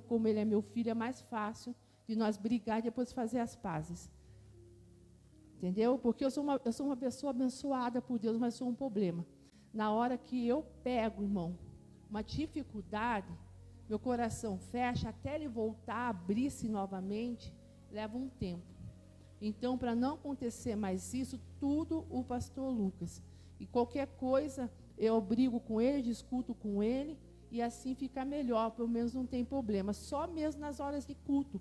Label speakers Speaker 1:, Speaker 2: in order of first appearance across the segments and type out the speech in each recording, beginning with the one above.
Speaker 1: como ele é meu filho, é mais fácil de nós brigar e depois fazer as pazes. Entendeu? Porque eu sou uma pessoa abençoada por Deus, mas sou um problema. Na hora que eu pego, irmão, uma dificuldade, meu coração fecha, até ele voltar a abrir-se novamente, leva um tempo. Então, para não acontecer mais isso, tudo o pastor Lucas. E qualquer coisa, eu brigo com ele, discuto com ele, e assim fica melhor, pelo menos não tem problema. Só mesmo nas horas de culto,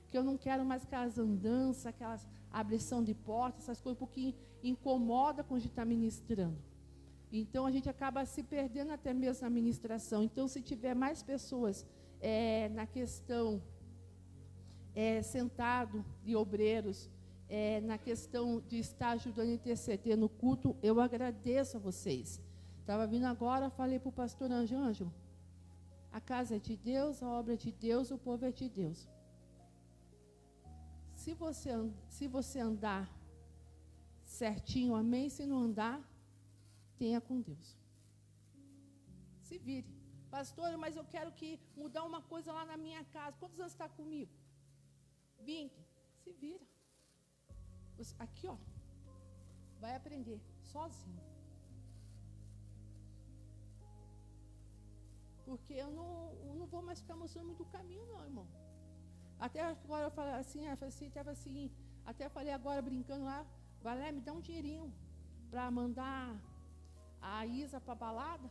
Speaker 1: que eu não quero mais aquelas andanças, aquelas abrição de portas, essas coisas, porque incomoda quando a gente está ministrando. Então, a gente acaba se perdendo até mesmo na ministração. Então, se tiver mais pessoas na questão sentado de obreiros, na questão de estar ajudando a interceder no culto, eu agradeço a vocês. Estava vindo agora, falei para o pastor Ângelo, a casa é de Deus, a obra é de Deus, o povo é de Deus. Se você andar certinho, amém, se não andar, tenha com Deus. Se vire. Pastor, mas eu quero mudar uma coisa lá na minha casa. Quantos anos está comigo? 20. Se vira. Aqui, ó. Vai aprender sozinho. Porque eu não vou mais ficar mostrando muito o caminho, não, irmão. Até agora eu falei assim, até falei agora brincando lá, Valé, me dá um dinheirinho para mandar a Isa para a balada.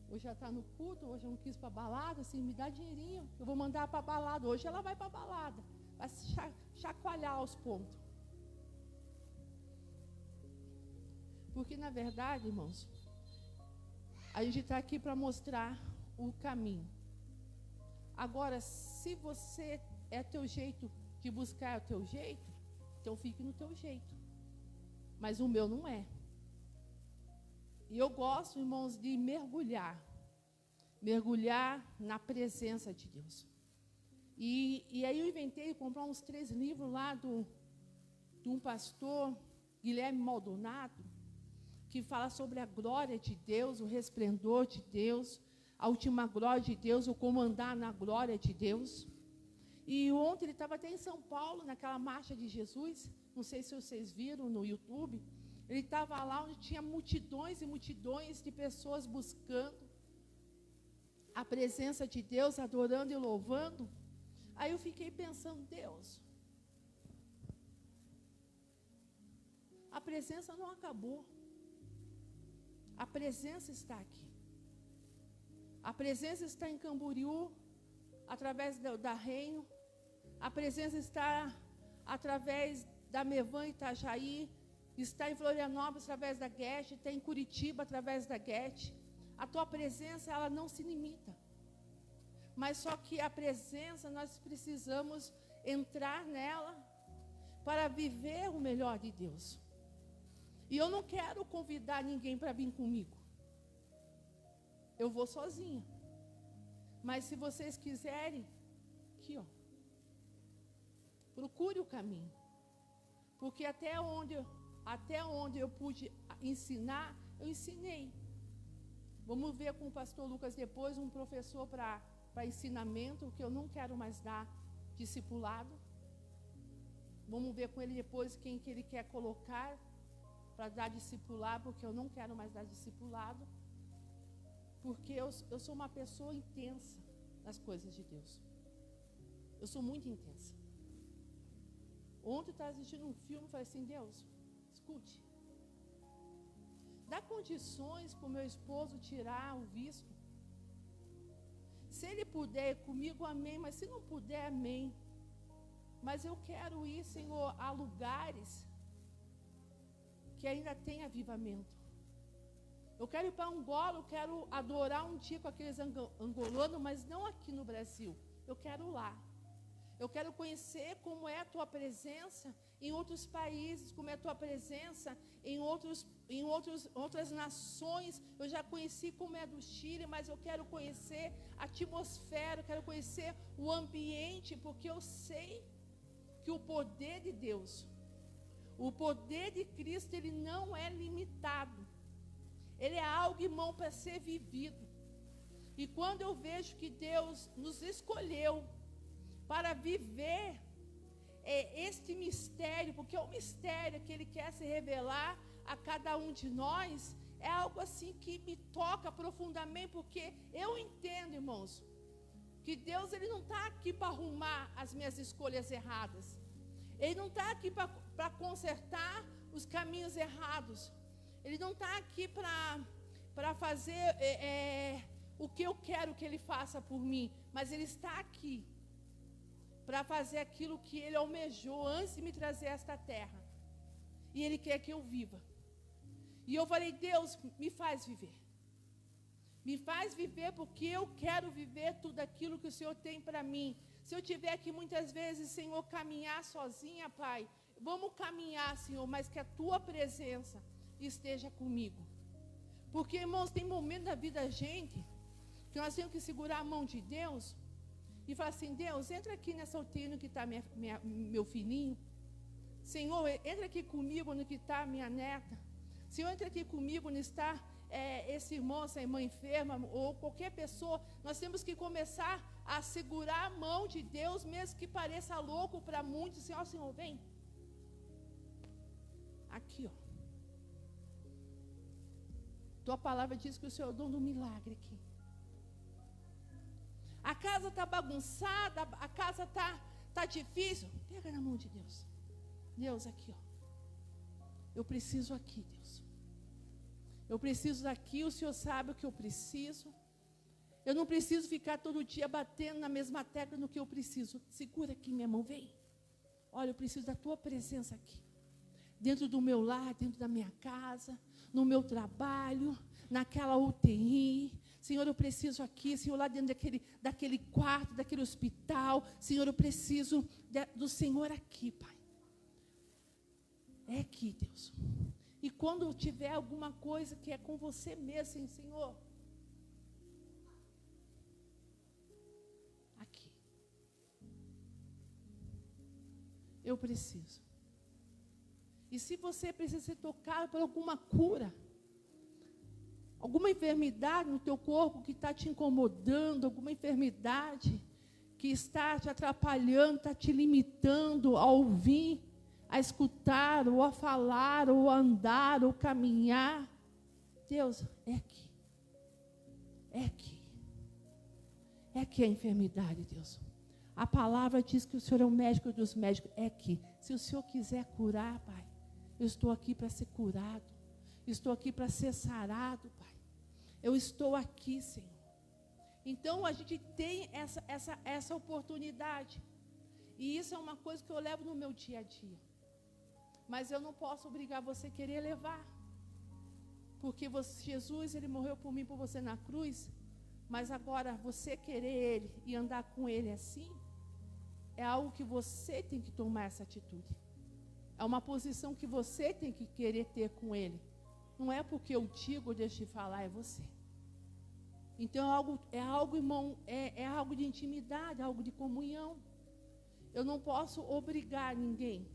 Speaker 1: Hoje já está no culto, hoje eu não quis para a balada, assim, me dá dinheirinho, eu vou mandar para a balada. Hoje ela vai para a balada, vai chacoalhar aos pontos. Porque, na verdade, irmãos, a gente está aqui para mostrar o caminho. Agora, se você teu jeito de buscar o teu jeito, então fique no teu jeito. Mas o meu não é. E eu gosto, irmãos, de mergulhar na presença de Deus. E aí eu inventei comprar uns 3 livros lá de um pastor, Guilherme Maldonado, que fala sobre a glória de Deus, o resplendor de Deus, a última glória de Deus, o comandar na glória de Deus. E ontem ele estava até em São Paulo, naquela marcha de Jesus, não sei se vocês viram no YouTube, ele estava lá onde tinha multidões e multidões de pessoas buscando a presença de Deus, adorando e louvando. Aí eu fiquei pensando, Deus, a presença não acabou. A presença está aqui. A presença está em Camboriú, através da Reino. A presença está através da Mevan Itajaí. Está em Florianópolis, através da GET. Está em Curitiba, através da GET. A tua presença, ela não se limita. Mas só que a presença, nós precisamos entrar nela para viver o melhor de Deus. E eu não quero convidar ninguém para vir comigo. Eu vou sozinha. Mas se vocês quiserem, aqui, ó, procure o caminho. Porque até onde eu pude ensinar, eu ensinei. Vamos ver com o pastor Lucas depois, um professor para ensinamento, que eu não quero mais dar discipulado. Vamos ver com ele depois quem que ele quer colocar para dar discipulado, porque eu não quero mais dar discipulado. Porque eu sou uma pessoa intensa nas coisas de Deus. Eu sou muito intensa. Ontem eu estava assistindo um filme e falei assim, Deus, escute. Dá condições para o meu esposo tirar o visto. Se ele puder ir comigo, amém. Mas se não puder, amém. Mas eu quero ir, Senhor, a lugares que ainda tem avivamento. Eu quero ir para Angola, eu quero adorar um dia com aqueles angolanos, mas não aqui no Brasil. Eu quero lá. Eu quero conhecer como é a tua presença em outros países, como é a tua presença em outras nações. Eu já conheci como é do Chile, mas eu quero conhecer a atmosfera, eu quero conhecer o ambiente, porque eu sei que o poder de Deus, o poder de Cristo, ele não é limitado. Ele é algo, irmão, para ser vivido. E quando eu vejo que Deus nos escolheu para viver este mistério, porque é um mistério que Ele quer se revelar a cada um de nós, é algo assim que me toca profundamente, porque eu entendo, irmãos, que Deus, Ele não está aqui para arrumar as minhas escolhas erradas. Ele não está aqui para consertar os caminhos errados. Ele não está aqui para fazer o que eu quero que Ele faça por mim. Mas Ele está aqui para fazer aquilo que Ele almejou antes de me trazer a esta terra. E Ele quer que eu viva. E eu falei, Deus, me faz viver. Me faz viver, porque eu quero viver tudo aquilo que o Senhor tem para mim. Se eu tiver que muitas vezes, Senhor, caminhar sozinha, Pai, vamos caminhar, Senhor, mas que a Tua presença esteja comigo. Porque, irmãos, tem momentos da vida da gente que nós temos que segurar a mão de Deus e falar assim, Deus, entra aqui nessa UTI no que está meu filhinho. Senhor, entra aqui comigo no que está minha neta. Senhor, entra aqui comigo no que está esse irmão, essa irmã enferma, ou qualquer pessoa. Nós temos que começar a segurar a mão de Deus, mesmo que pareça louco para muitos. Senhor, Senhor, vem. Aqui, ó. Tua palavra diz que o Senhor é o dono do milagre aqui. A casa está bagunçada, a casa está difícil. Pega na mão de Deus. Deus, aqui, ó. Eu preciso aqui, Deus. Eu preciso daqui, o Senhor sabe o que eu preciso. Eu não preciso ficar todo dia batendo na mesma tecla no que eu preciso. Segura aqui minha mão, vem. Olha, eu preciso da Tua presença aqui. Dentro do meu lar, dentro da minha casa, no meu trabalho, naquela UTI. Senhor, eu preciso aqui, Senhor, lá dentro daquele quarto, daquele hospital. Senhor, eu preciso do Senhor aqui, Pai. É aqui, Deus. E quando tiver alguma coisa que é com você mesmo, assim, Senhor, aqui. Eu preciso. E se você precisa ser tocado por alguma cura, alguma enfermidade no teu corpo que está te incomodando, alguma enfermidade que está te atrapalhando, está te limitando a ouvir, a escutar, ou a falar, ou a andar, ou caminhar. Deus, é aqui. É aqui. É aqui a enfermidade, Deus. A palavra diz que o Senhor é o médico dos médicos. É aqui. Se o Senhor quiser curar, Pai, eu estou aqui para ser curado. Estou aqui para ser sarado, Pai. Eu estou aqui, Senhor. Então, a gente tem essa oportunidade. E isso é uma coisa que eu levo no meu dia a dia. Mas eu não posso obrigar você a querer levar. Porque Jesus, Ele morreu por mim, por você na cruz. Mas agora, você querer Ele e andar com Ele assim, é algo que você tem que tomar essa atitude. É uma posição que você tem que querer ter com Ele. Não é porque eu digo ou deixo de falar, é você. Então, irmão, é algo de intimidade, algo de comunhão. Eu não posso obrigar ninguém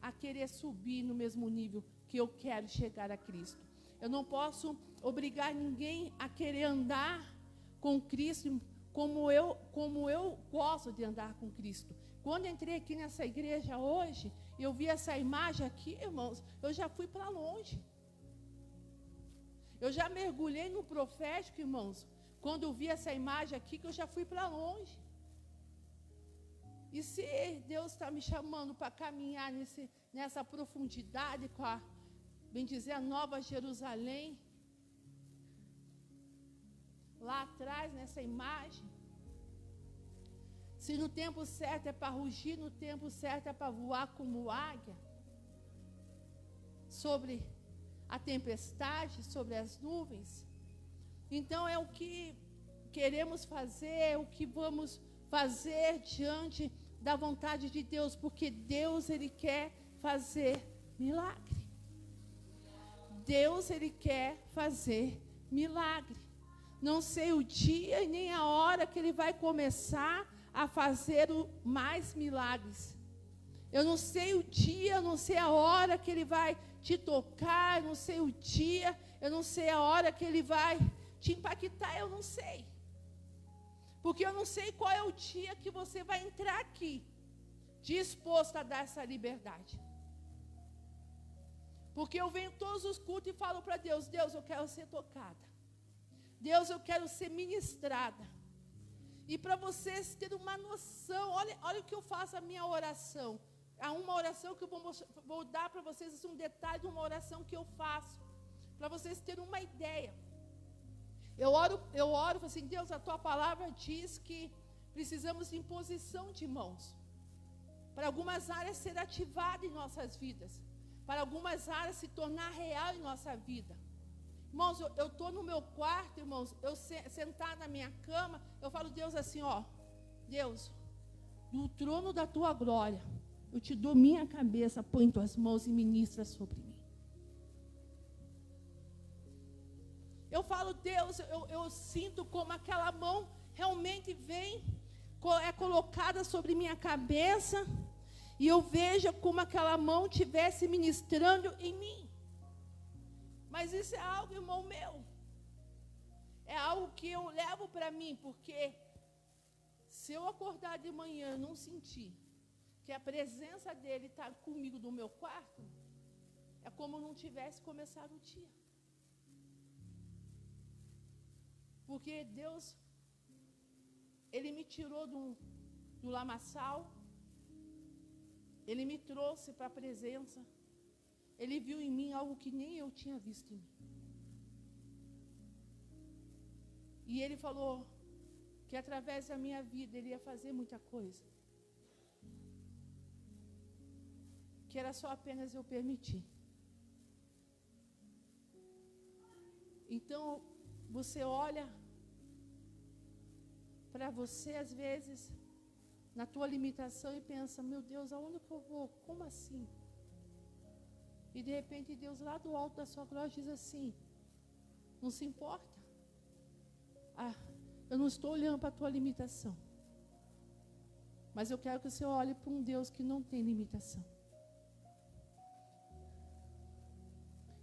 Speaker 1: a querer subir no mesmo nível que eu quero chegar a Cristo. Eu não posso obrigar ninguém a querer andar com Cristo como eu gosto de andar com Cristo. Quando entrei aqui nessa igreja hoje, eu vi essa imagem aqui, irmãos, eu já fui para longe. Eu já mergulhei no profético, irmãos, quando eu vi essa imagem aqui, que eu já fui para longe. E se Deus está me chamando para caminhar nessa profundidade com a, bem dizer, a Nova Jerusalém, lá atrás, nessa imagem, se no tempo certo é para rugir, no tempo certo é para voar como águia, sobre a tempestade, sobre as nuvens, então é o que queremos fazer, é o que vamos fazer diante da vontade de Deus, porque Deus, Ele quer fazer milagre. Deus, Ele quer fazer milagre. Não sei o dia e nem a hora que Ele vai começar a fazer mais milagres. Eu não sei o dia, eu não sei a hora que Ele vai te tocar, eu não sei o dia, eu não sei a hora que Ele vai te impactar, eu não sei. Porque eu não sei qual é o dia que você vai entrar aqui, disposto a dar essa liberdade. Porque eu venho todos os cultos e falo para Deus, Deus, eu quero ser tocada. Deus, eu quero ser ministrada. E para vocês terem uma noção, olha o que eu faço a minha oração. Há uma oração que eu vou dar para vocês, assim, um detalhe de uma oração que eu faço, para vocês terem uma ideia. Eu oro, falo assim, Deus, a tua palavra diz que precisamos de imposição de mãos, para algumas áreas ser ativada em nossas vidas, para algumas áreas se tornar real em nossa vida. Irmãos, eu estou no meu quarto, irmãos, eu sentada na minha cama, eu falo, Deus, assim, ó, Deus, no trono da tua glória, eu te dou minha cabeça, põe tuas mãos e ministra sobre mim. Eu falo, Deus, eu sinto como aquela mão realmente vem, é colocada sobre minha cabeça, e eu vejo como aquela mão estivesse ministrando em mim. Mas isso é algo, irmão meu, é algo que eu levo para mim, porque se eu acordar de manhã e não sentir que a presença dele está comigo no meu quarto, é como não tivesse começado o dia. Porque Deus, Ele me tirou do lamaçal, Ele me trouxe para a presença, Ele viu em mim algo que nem eu tinha visto em mim. E Ele falou que através da minha vida Ele ia fazer muita coisa. Que era só apenas eu permitir. Então, você olha para você, às vezes, na tua limitação e pensa, meu Deus, aonde que eu vou? Como assim? E de repente Deus lá do alto da sua glória diz assim, não se importa. Eu não estou olhando para a tua limitação. Mas eu quero que você olhe para um Deus que não tem limitação.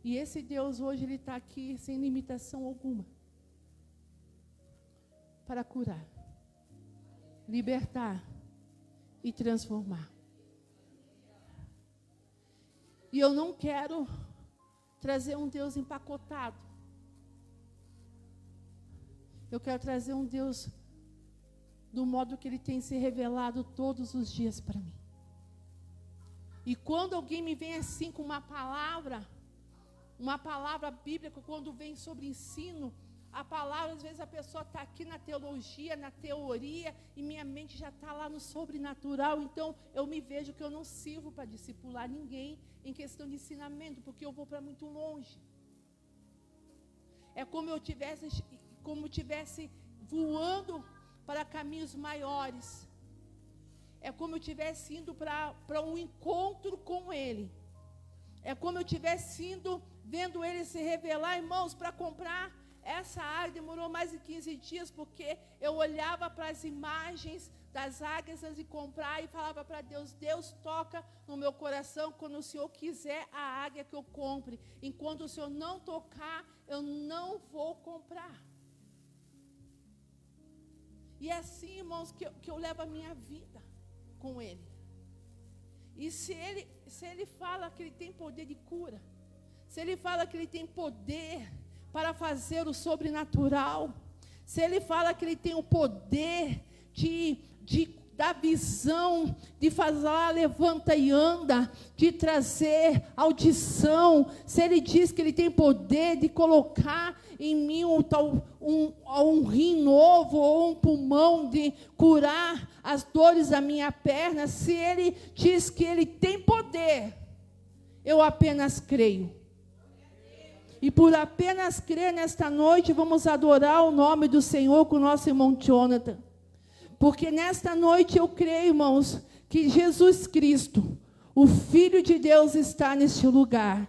Speaker 1: E esse Deus hoje, Ele está aqui sem limitação alguma. Para curar, libertar e transformar. E eu não quero trazer um Deus empacotado. Eu quero trazer um Deus do modo que Ele tem se revelado todos os dias para mim. E quando alguém me vem assim com uma palavra bíblica, quando vem sobre ensino, a palavra, às vezes a pessoa está aqui na teologia, na teoria, e minha mente já está lá no sobrenatural, então eu me vejo que eu não sirvo para discipular ninguém em questão de ensinamento, porque eu vou para muito longe. É como eu tivesse voando para caminhos maiores. É como eu estivesse indo para um encontro com Ele. É como eu estivesse indo, vendo Ele se revelar, irmãos, para comprar essa águia. Demorou mais de 15 dias, porque eu olhava para as imagens das águias antes de comprar e falava para Deus, Deus, toca no meu coração quando o Senhor quiser a águia que eu compre. Enquanto o Senhor não tocar, eu não vou comprar. E é assim, irmãos, que eu levo a minha vida com Ele. E se ele fala que Ele tem poder de cura, se Ele fala que Ele tem poder para fazer o sobrenatural, se Ele fala que Ele tem o poder da visão, de fazer levanta e anda, de trazer audição, se Ele diz que Ele tem poder de colocar em mim um rim novo ou um pulmão, de curar as dores da minha perna, se Ele diz que Ele tem poder, eu apenas creio. E por apenas crer nesta noite, vamos adorar o nome do Senhor com o nosso irmão Jonathan. Porque nesta noite eu creio, irmãos, que Jesus Cristo, o Filho de Deus, está neste lugar.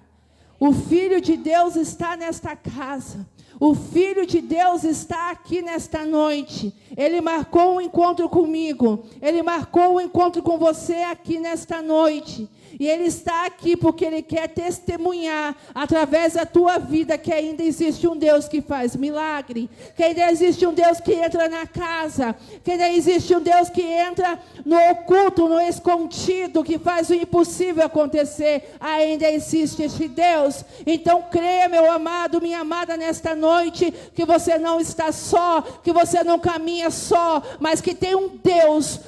Speaker 1: O Filho de Deus está nesta casa. O Filho de Deus está aqui nesta noite. Ele marcou um encontro comigo. Ele marcou um encontro com você aqui nesta noite. E Ele está aqui porque Ele quer testemunhar, através da tua vida, que ainda existe um Deus que faz milagre, que ainda existe um Deus que entra na casa, que ainda existe um Deus que entra no oculto, no escondido, que faz o impossível acontecer. Ainda existe este Deus. Então creia, meu amado, minha amada, nesta noite, que você não está só, que você não caminha só, mas que tem um Deus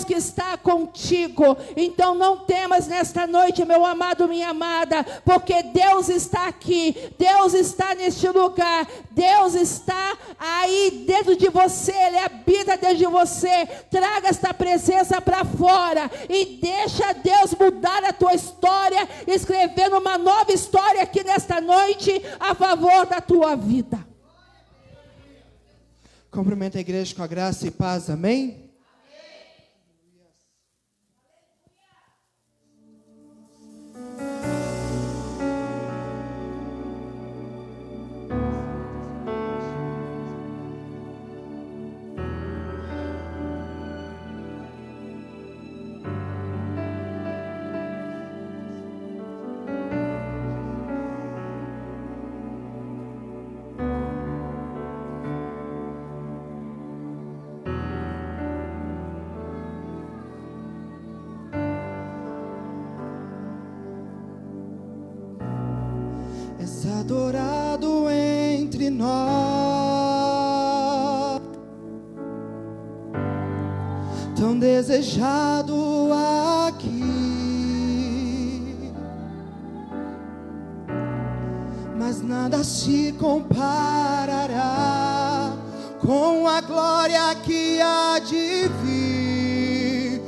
Speaker 1: que está contigo. Então não temas nesta noite, meu amado, minha amada, porque Deus está aqui, Deus está neste lugar, Deus está aí dentro de você, Ele habita dentro de você. Traga esta presença para fora e deixa Deus mudar a tua história, escrevendo uma nova história aqui nesta noite a favor da tua vida.
Speaker 2: Cumprimento a igreja com a graça e paz, amém? És adorado entre nós, tão desejado aqui, mas nada se comparará com a glória que há de vir.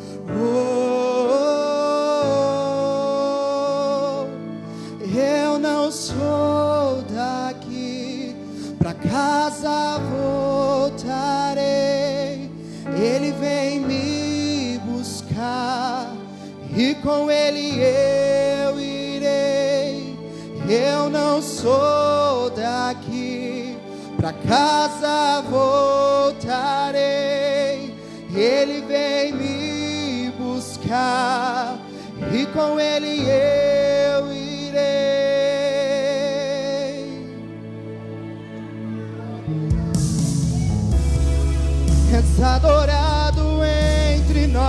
Speaker 2: Eu não sou daqui, pra casa voltarei. Ele vem me buscar e com Ele eu irei. Eu não sou daqui, pra casa voltarei. Ele vem me buscar e com Ele eu irei. És adorado entre nós,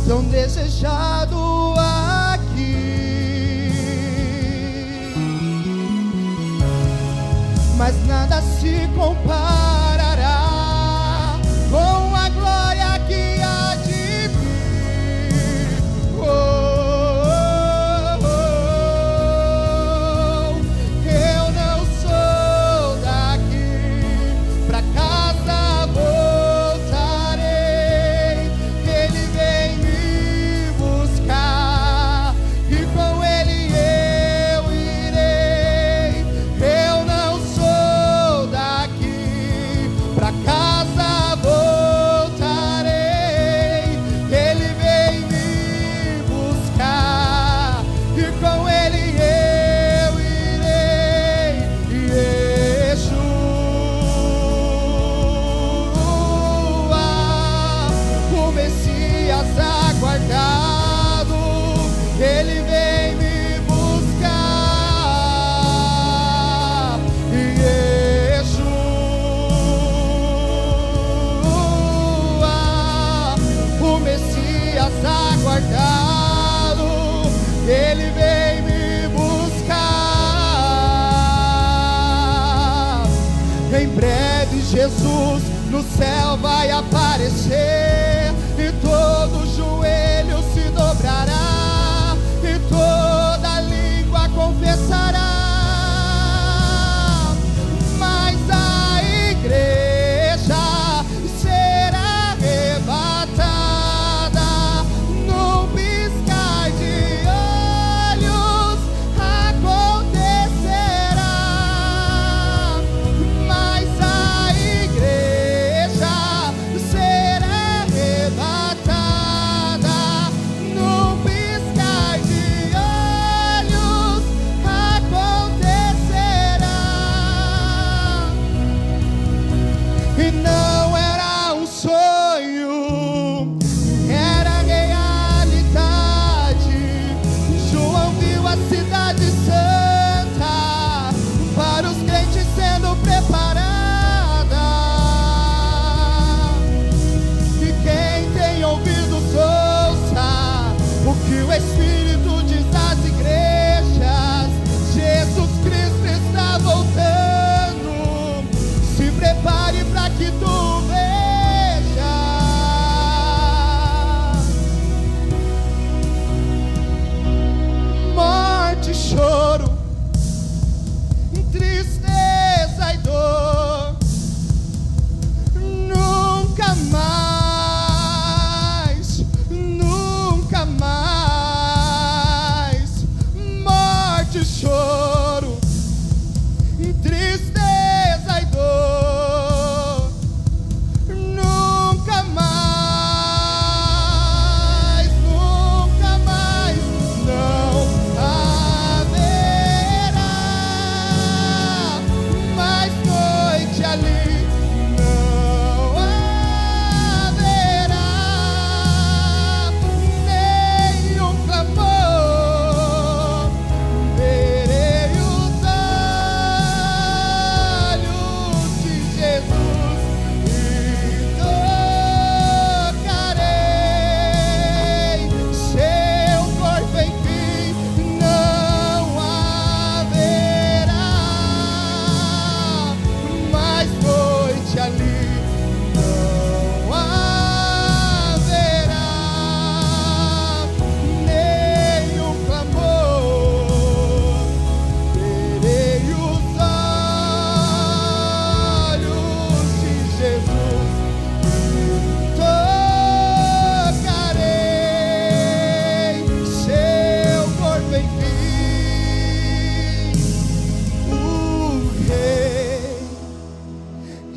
Speaker 2: tão desejado aqui, mas nada se comparará com a glória que há de vir. Eu não sou daqui, pra casa voltarei. Ele vem me buscar e com Ele eu irei. Eu não sou daqui, pra casa voltarei. Ele vem me buscar e com Ele eu irei. Yeshua, o Messias aguardado, Ele vem me buscar. Yeshua, o Messias aguardado, Ele vem me buscar. Em breve Jesus no céu vai aparecer e todo joelho se dobrará e toda língua confessará. Mas a igreja será arrebatada num piscar de olhos, acontecerá. Mas a igreja será arrebatada num piscar de olhos.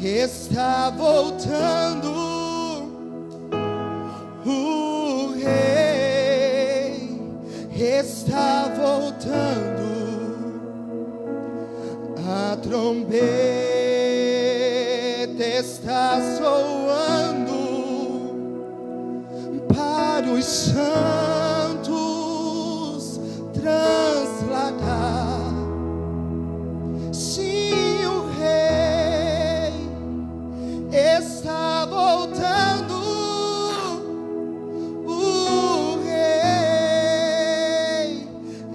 Speaker 2: está voltando, o Rei está voltando, a trombeta está soando para os santos transladar. Sim, o Rei está voltando, o Rei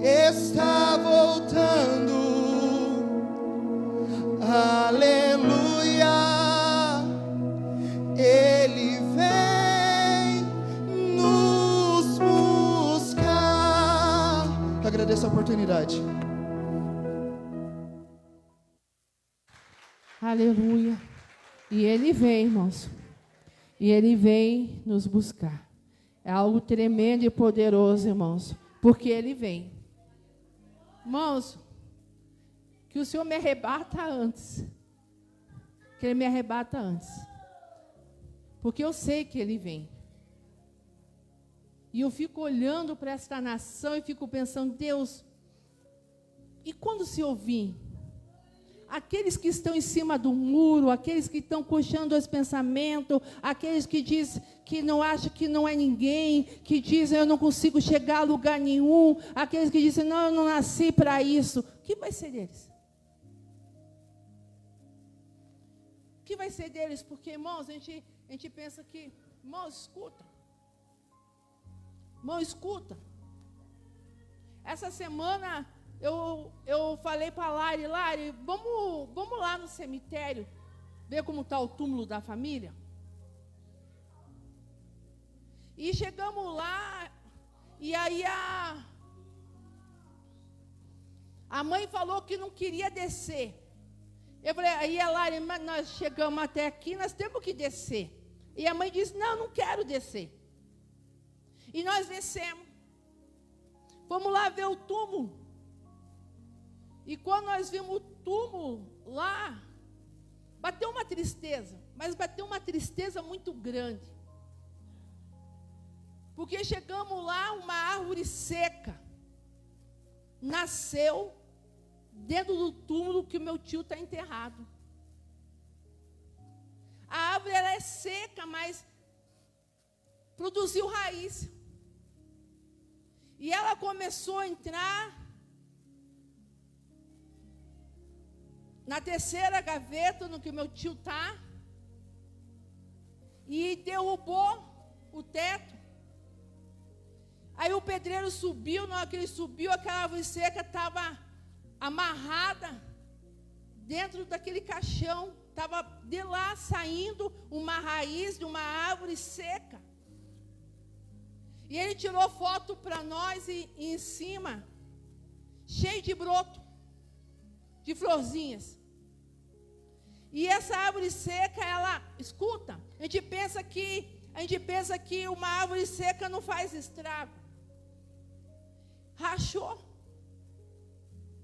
Speaker 2: está voltando. Aleluia, Ele vem nos buscar. Agradeço a oportunidade.
Speaker 1: Aleluia. E Ele vem, irmãos. E Ele vem nos buscar. É algo tremendo e poderoso, irmãos. Porque Ele vem. Irmãos, que o Senhor me arrebata antes. Que Ele me arrebata antes. Porque eu sei que Ele vem. E eu fico olhando para esta nação e fico pensando, Deus, e quando o Senhor vir? Aqueles que estão em cima do muro, aqueles que estão coxando os pensamentos, aqueles que dizem que não acham que não é ninguém, que dizem eu não consigo chegar a lugar nenhum, aqueles que dizem não, eu não nasci para isso, o que vai ser deles? O que vai ser deles? Porque, irmãos, a gente pensa que, irmãos, escuta. Irmão, escuta. Essa semana eu falei para a Lari, vamos lá no cemitério, ver como está o túmulo da família. E chegamos lá, e aí a mãe falou que não queria descer. Eu falei, aí a Lari, mas nós chegamos até aqui, nós temos que descer. E a mãe disse, não quero descer. E nós descemos. Fomos lá ver o túmulo. E quando nós vimos o túmulo lá, bateu uma tristeza, mas bateu uma tristeza muito grande. Porque chegamos lá, uma árvore seca nasceu dentro do túmulo que o meu tio está enterrado. A árvore ela é seca, mas produziu raiz. E ela começou a entrar na terceira gaveta, no que meu tio está, e derrubou o teto. Aí o pedreiro subiu, na hora que ele subiu, aquela árvore seca estava amarrada dentro daquele caixão, estava de lá saindo uma raiz de uma árvore seca. E ele tirou foto para nós e em cima, cheio de broto, de florzinhas. E essa árvore seca, ela, escuta, a gente pensa que uma árvore seca não faz estrago. Rachou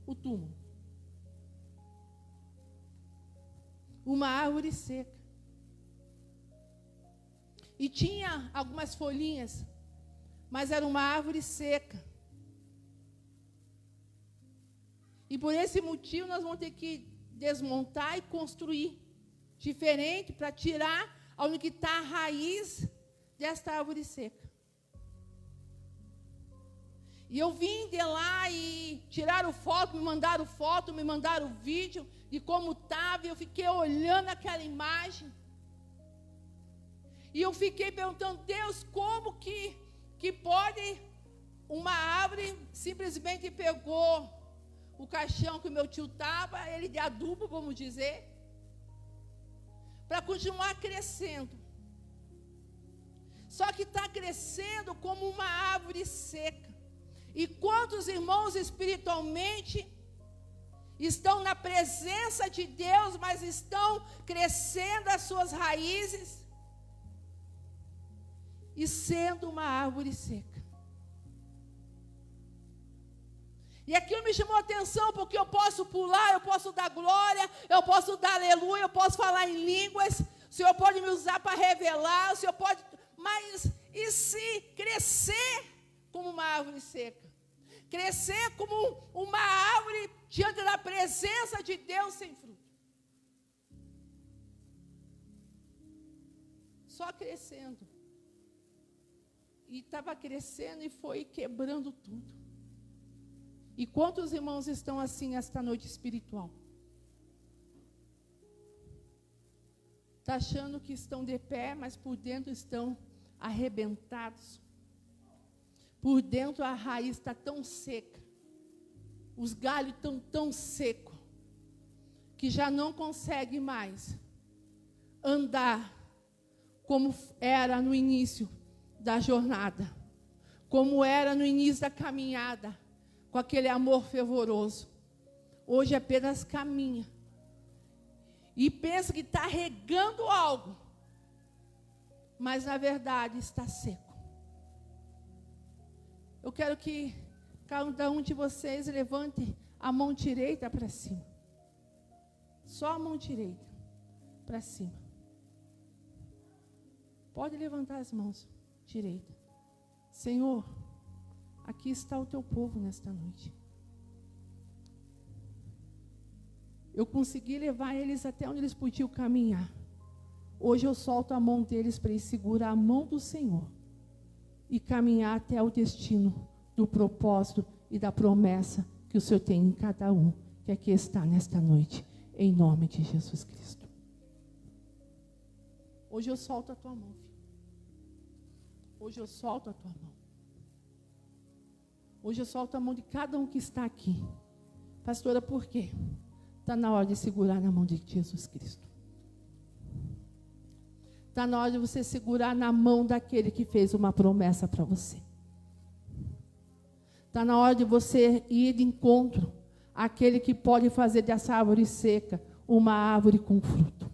Speaker 1: o túmulo. Uma árvore seca. E tinha algumas folhinhas, mas era uma árvore seca. E por esse motivo nós vamos ter que desmontar e construir diferente para tirar onde que está a raiz desta árvore seca. E eu vim de lá e tiraram foto, me mandaram vídeo de como estava, e eu fiquei olhando aquela imagem. E eu fiquei perguntando, Deus, como que pode uma árvore simplesmente pegou o caixão que o meu tio estava, ele de adubo, vamos dizer, para continuar crescendo. Só que está crescendo como uma árvore seca. E quantos irmãos espiritualmente estão na presença de Deus, mas estão crescendo as suas raízes e sendo uma árvore seca. E aquilo me chamou a atenção, porque eu posso pular, eu posso dar glória, eu posso dar aleluia, eu posso falar em línguas, o Senhor pode me usar para revelar, o Senhor pode... Mas e se crescer como uma árvore seca? Crescer como uma árvore diante da presença de Deus sem fruto. Só crescendo. E estava crescendo e foi quebrando tudo. E quantos irmãos estão assim esta noite espiritual? Está achando que estão de pé, mas por dentro estão arrebentados. Por dentro a raiz está tão seca. Os galhos estão tão secos. Que já não consegue mais andar como era no início da jornada. Como era no início da caminhada. Com aquele amor fervoroso. Hoje apenas caminha. E pensa que está regando algo. Mas na verdade está seco. Eu quero que cada um de vocês levante a mão direita para cima. Só a mão direita para cima. Pode levantar as mãos direita. Senhor, aqui está o teu povo nesta noite. Eu consegui levar eles até onde eles podiam caminhar. Hoje eu solto a mão deles para eles segurar a mão do Senhor e caminhar até o destino do propósito e da promessa que o Senhor tem em cada um que aqui está nesta noite, em nome de Jesus Cristo. Hoje eu solto a tua mão, filho. Hoje eu solto a tua mão. Hoje eu solto a mão de cada um que está aqui. Pastora, por quê? Está na hora de segurar na mão de Jesus Cristo. Está na hora de você segurar na mão daquele que fez uma promessa para você. Está na hora de você ir de encontro àquele que pode fazer dessa árvore seca uma árvore com fruto.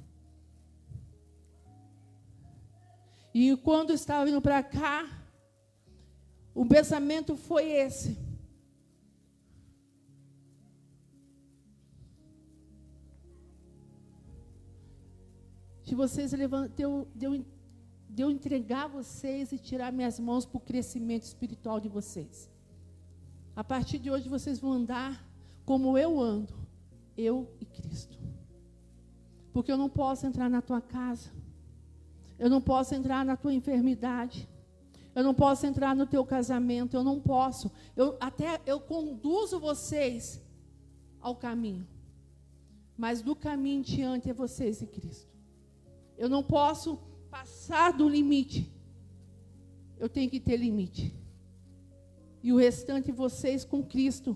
Speaker 1: E quando eu estava vindo para cá, o pensamento foi esse. De vocês de eu entregar vocês e tirar minhas mãos para o crescimento espiritual de vocês. A partir de hoje vocês vão andar como eu ando, eu e Cristo. Porque eu não posso entrar na tua casa, eu não posso entrar na tua enfermidade, eu não posso entrar no teu casamento, eu não posso. Eu conduzo vocês ao caminho, mas do caminho em diante é vocês e Cristo. Eu não posso passar do limite. Eu tenho que ter limite. E o restante vocês com Cristo.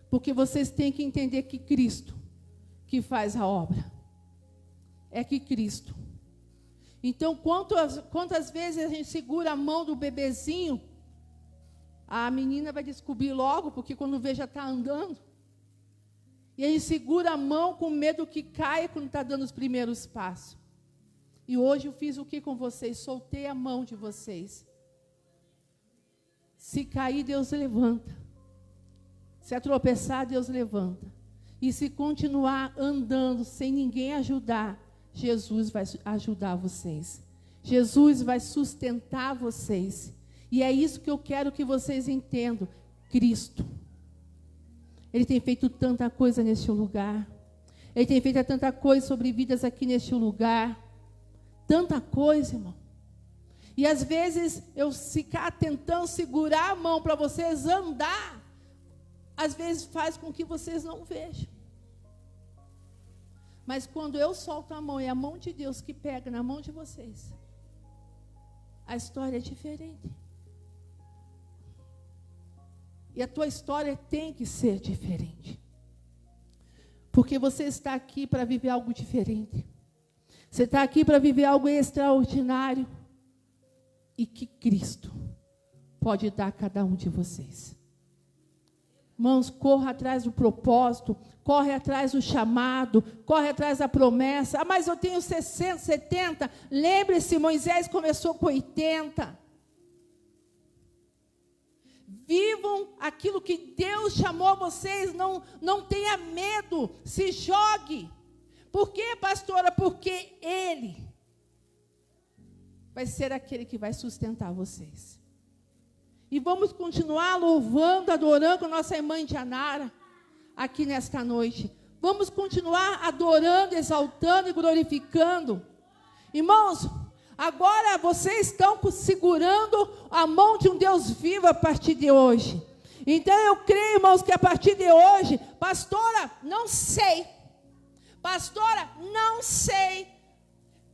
Speaker 1: Porque vocês têm que entender que Cristo que faz a obra. É que Cristo. Então, quantas vezes a gente segura a mão do bebezinho, a menina vai descobrir logo, porque quando vê já está andando. E a gente segura a mão com medo que caia quando está dando os primeiros passos. E hoje eu fiz o que com vocês? Soltei a mão de vocês. Se cair, Deus levanta. Se tropeçar, Deus levanta. E se continuar andando sem ninguém ajudar, Jesus vai ajudar vocês. Jesus vai sustentar vocês. E é isso que eu quero que vocês entendam. Cristo. Ele tem feito tanta coisa neste lugar. Ele tem feito tanta coisa sobre vidas aqui neste lugar. Tanta coisa, irmão. E às vezes eu ficar tentando segurar a mão para vocês andar, às vezes faz com que vocês não vejam. Mas quando eu solto a mão, é a mão de Deus que pega na mão de vocês, a história é diferente. E a tua história tem que ser diferente. Porque você está aqui para viver algo diferente. Você está aqui para viver algo extraordinário. E que Cristo pode dar a cada um de vocês. Irmãos, corra atrás do propósito, corre atrás do chamado, corre atrás da promessa. Ah, mas eu tenho 60, 70. Lembre-se, Moisés começou com 80. Vivam aquilo que Deus chamou vocês. Não tenha medo. Se jogue. Por quê, pastora? Porque Ele vai ser aquele que vai sustentar vocês. E vamos continuar louvando, adorando a nossa irmã Indianara aqui nesta noite. Vamos continuar adorando, exaltando e glorificando. Irmãos, agora vocês estão segurando a mão de um Deus vivo a partir de hoje. Então eu creio, irmãos, que a partir de hoje, pastora, não sei. Pastora, não sei.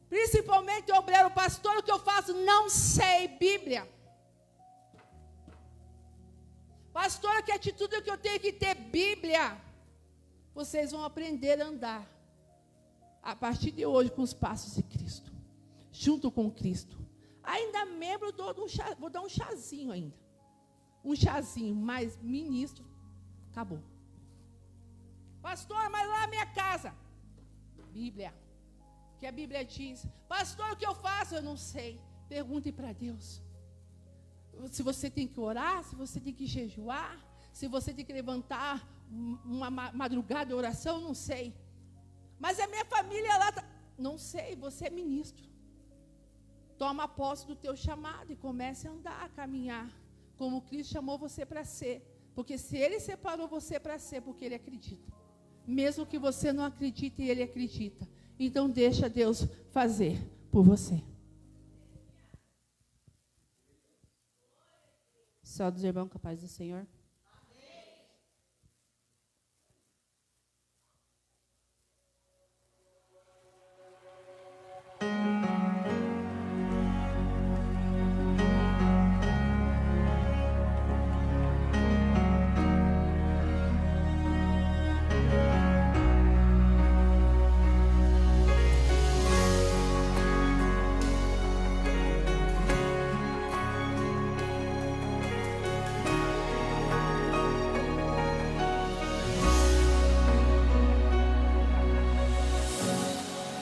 Speaker 1: Principalmente o obreiro, pastor, o que eu faço? Não sei, Bíblia. Pastora, que atitude que eu tenho que ter? Bíblia. Vocês vão aprender a andar, a partir de hoje, com os passos de Cristo. Junto com Cristo. Ainda membro, vou dar um chazinho ainda. Um chazinho, mas ministro, acabou. Pastor, mas lá na minha casa. Bíblia. Que a Bíblia diz. Pastor, o que eu faço? Eu não sei. Pergunte para Deus. Se você tem que orar, se você tem que jejuar, se você tem que levantar uma madrugada de oração, não sei. Mas a minha família lá, não sei, você é ministro. Toma posse do teu chamado e comece a andar, a caminhar, como Cristo chamou você para ser. Porque se Ele separou você para ser, porque Ele acredita. Mesmo que você não acredite, Ele acredita. Então deixa Deus fazer por você.
Speaker 3: Só dos irmãos com a paz do Senhor.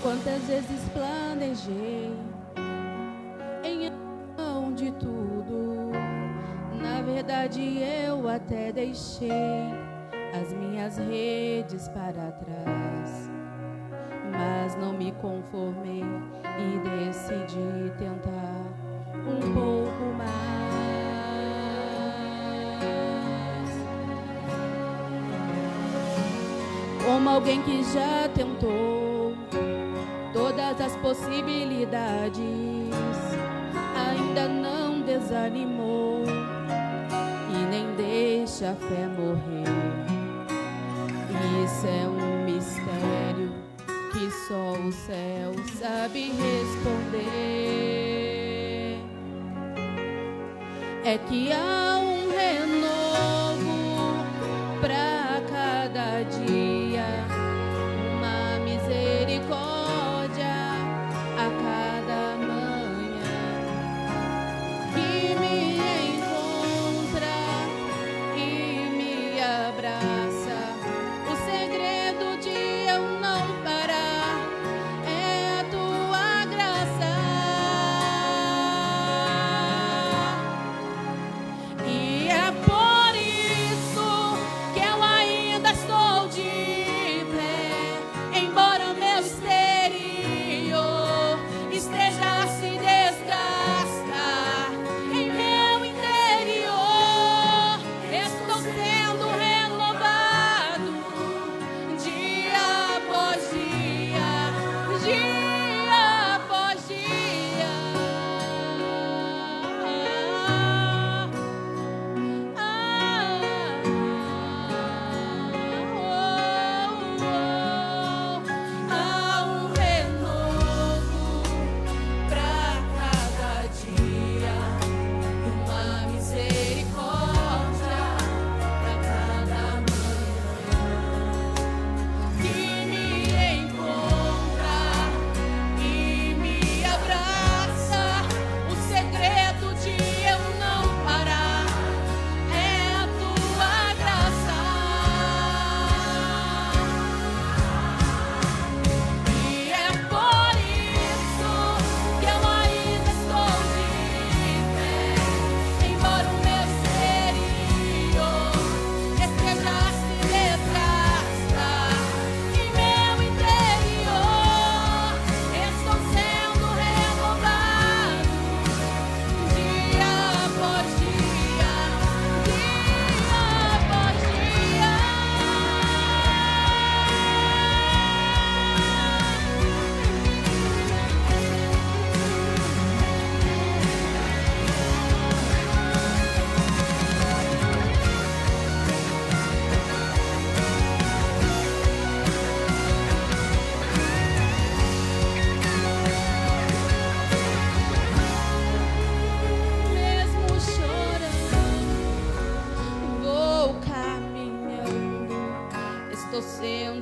Speaker 4: Quantas vezes planejei em mão de tudo. Na verdade eu até deixei as minhas redes para trás, mas não me conformei e decidi tentar um pouco mais. Como alguém que já tentou todas as possibilidades, ainda não desanimou e nem deixa a fé morrer. Isso é um mistério que só o céu sabe responder. É que há um renovo para cada dia, uma misericórdia a cada manhã que me encontra e me abraça. O segredo de eu não parar é a tua graça. E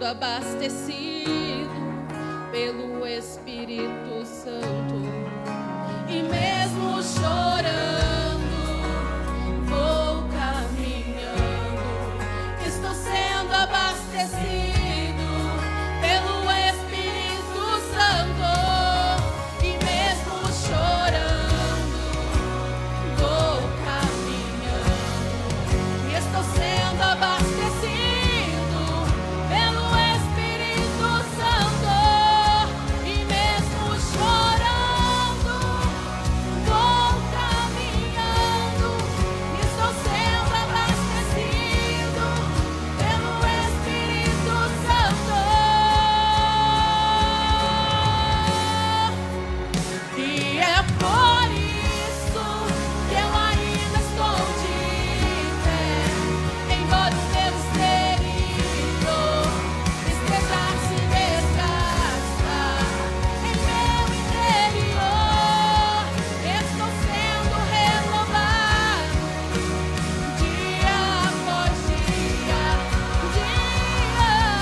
Speaker 4: sendo abastecido pelo Espírito Santo. E mesmo chorando, vou caminhando. Estou sendo abastecido pelo Espírito Santo. E mesmo chorando, vou caminhando. E estou sendo abastecido pelo Espírito Santo. E mesmo chorando, vou caminhando. Estou sendo abastecido pelo Espírito Santo. E é por isso que eu ainda estou de pé, embora o meu exterior esteja a se desgastar. Em meu interior estou sendo renovado dia após dia, dia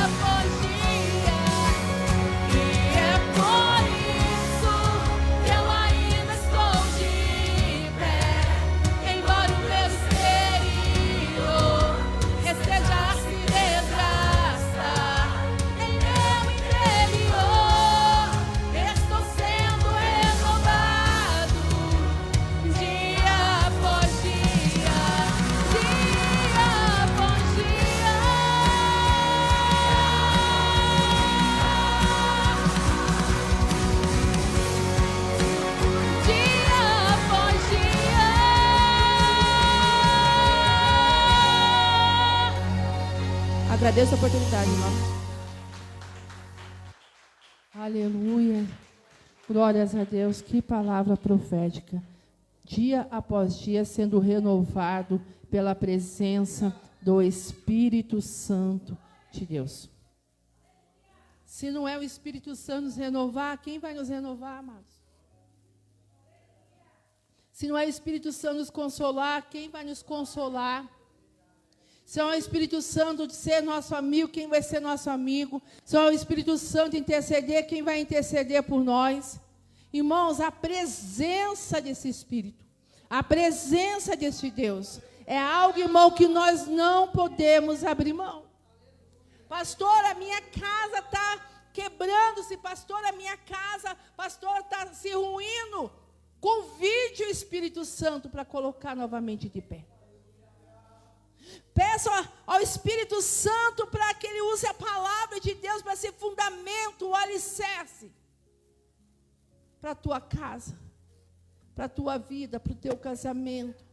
Speaker 4: após dia. E é por isso que eu ainda estou de pé, embora o meu exterior esteja a se desgastar. Em meu interior estou sendo renovado dia após dia, dia após dia. Dia após dia.
Speaker 3: Agradeço a oportunidade, irmão.
Speaker 1: Aleluia. Glórias a Deus. Que palavra profética. Dia após dia sendo renovado pela presença do Espírito Santo de Deus. Se não é o Espírito Santo nos renovar, quem vai nos renovar, amados? Se não é o Espírito Santo nos consolar, quem vai nos consolar? Se não é o Espírito Santo de ser nosso amigo, quem vai ser nosso amigo? Se não é o Espírito Santo interceder, quem vai interceder por nós? Irmãos, a presença desse Espírito, a presença desse Deus, é algo, irmão, que nós não podemos abrir mão. Pastor, a minha casa está quebrando-se. Pastor, a minha casa, pastor, está se ruindo. Convide o Espírito Santo para colocar novamente de pé. Peça ao Espírito Santo para que Ele use a palavra de Deus para ser fundamento, o alicerce para a tua casa, para a tua vida, para o teu casamento,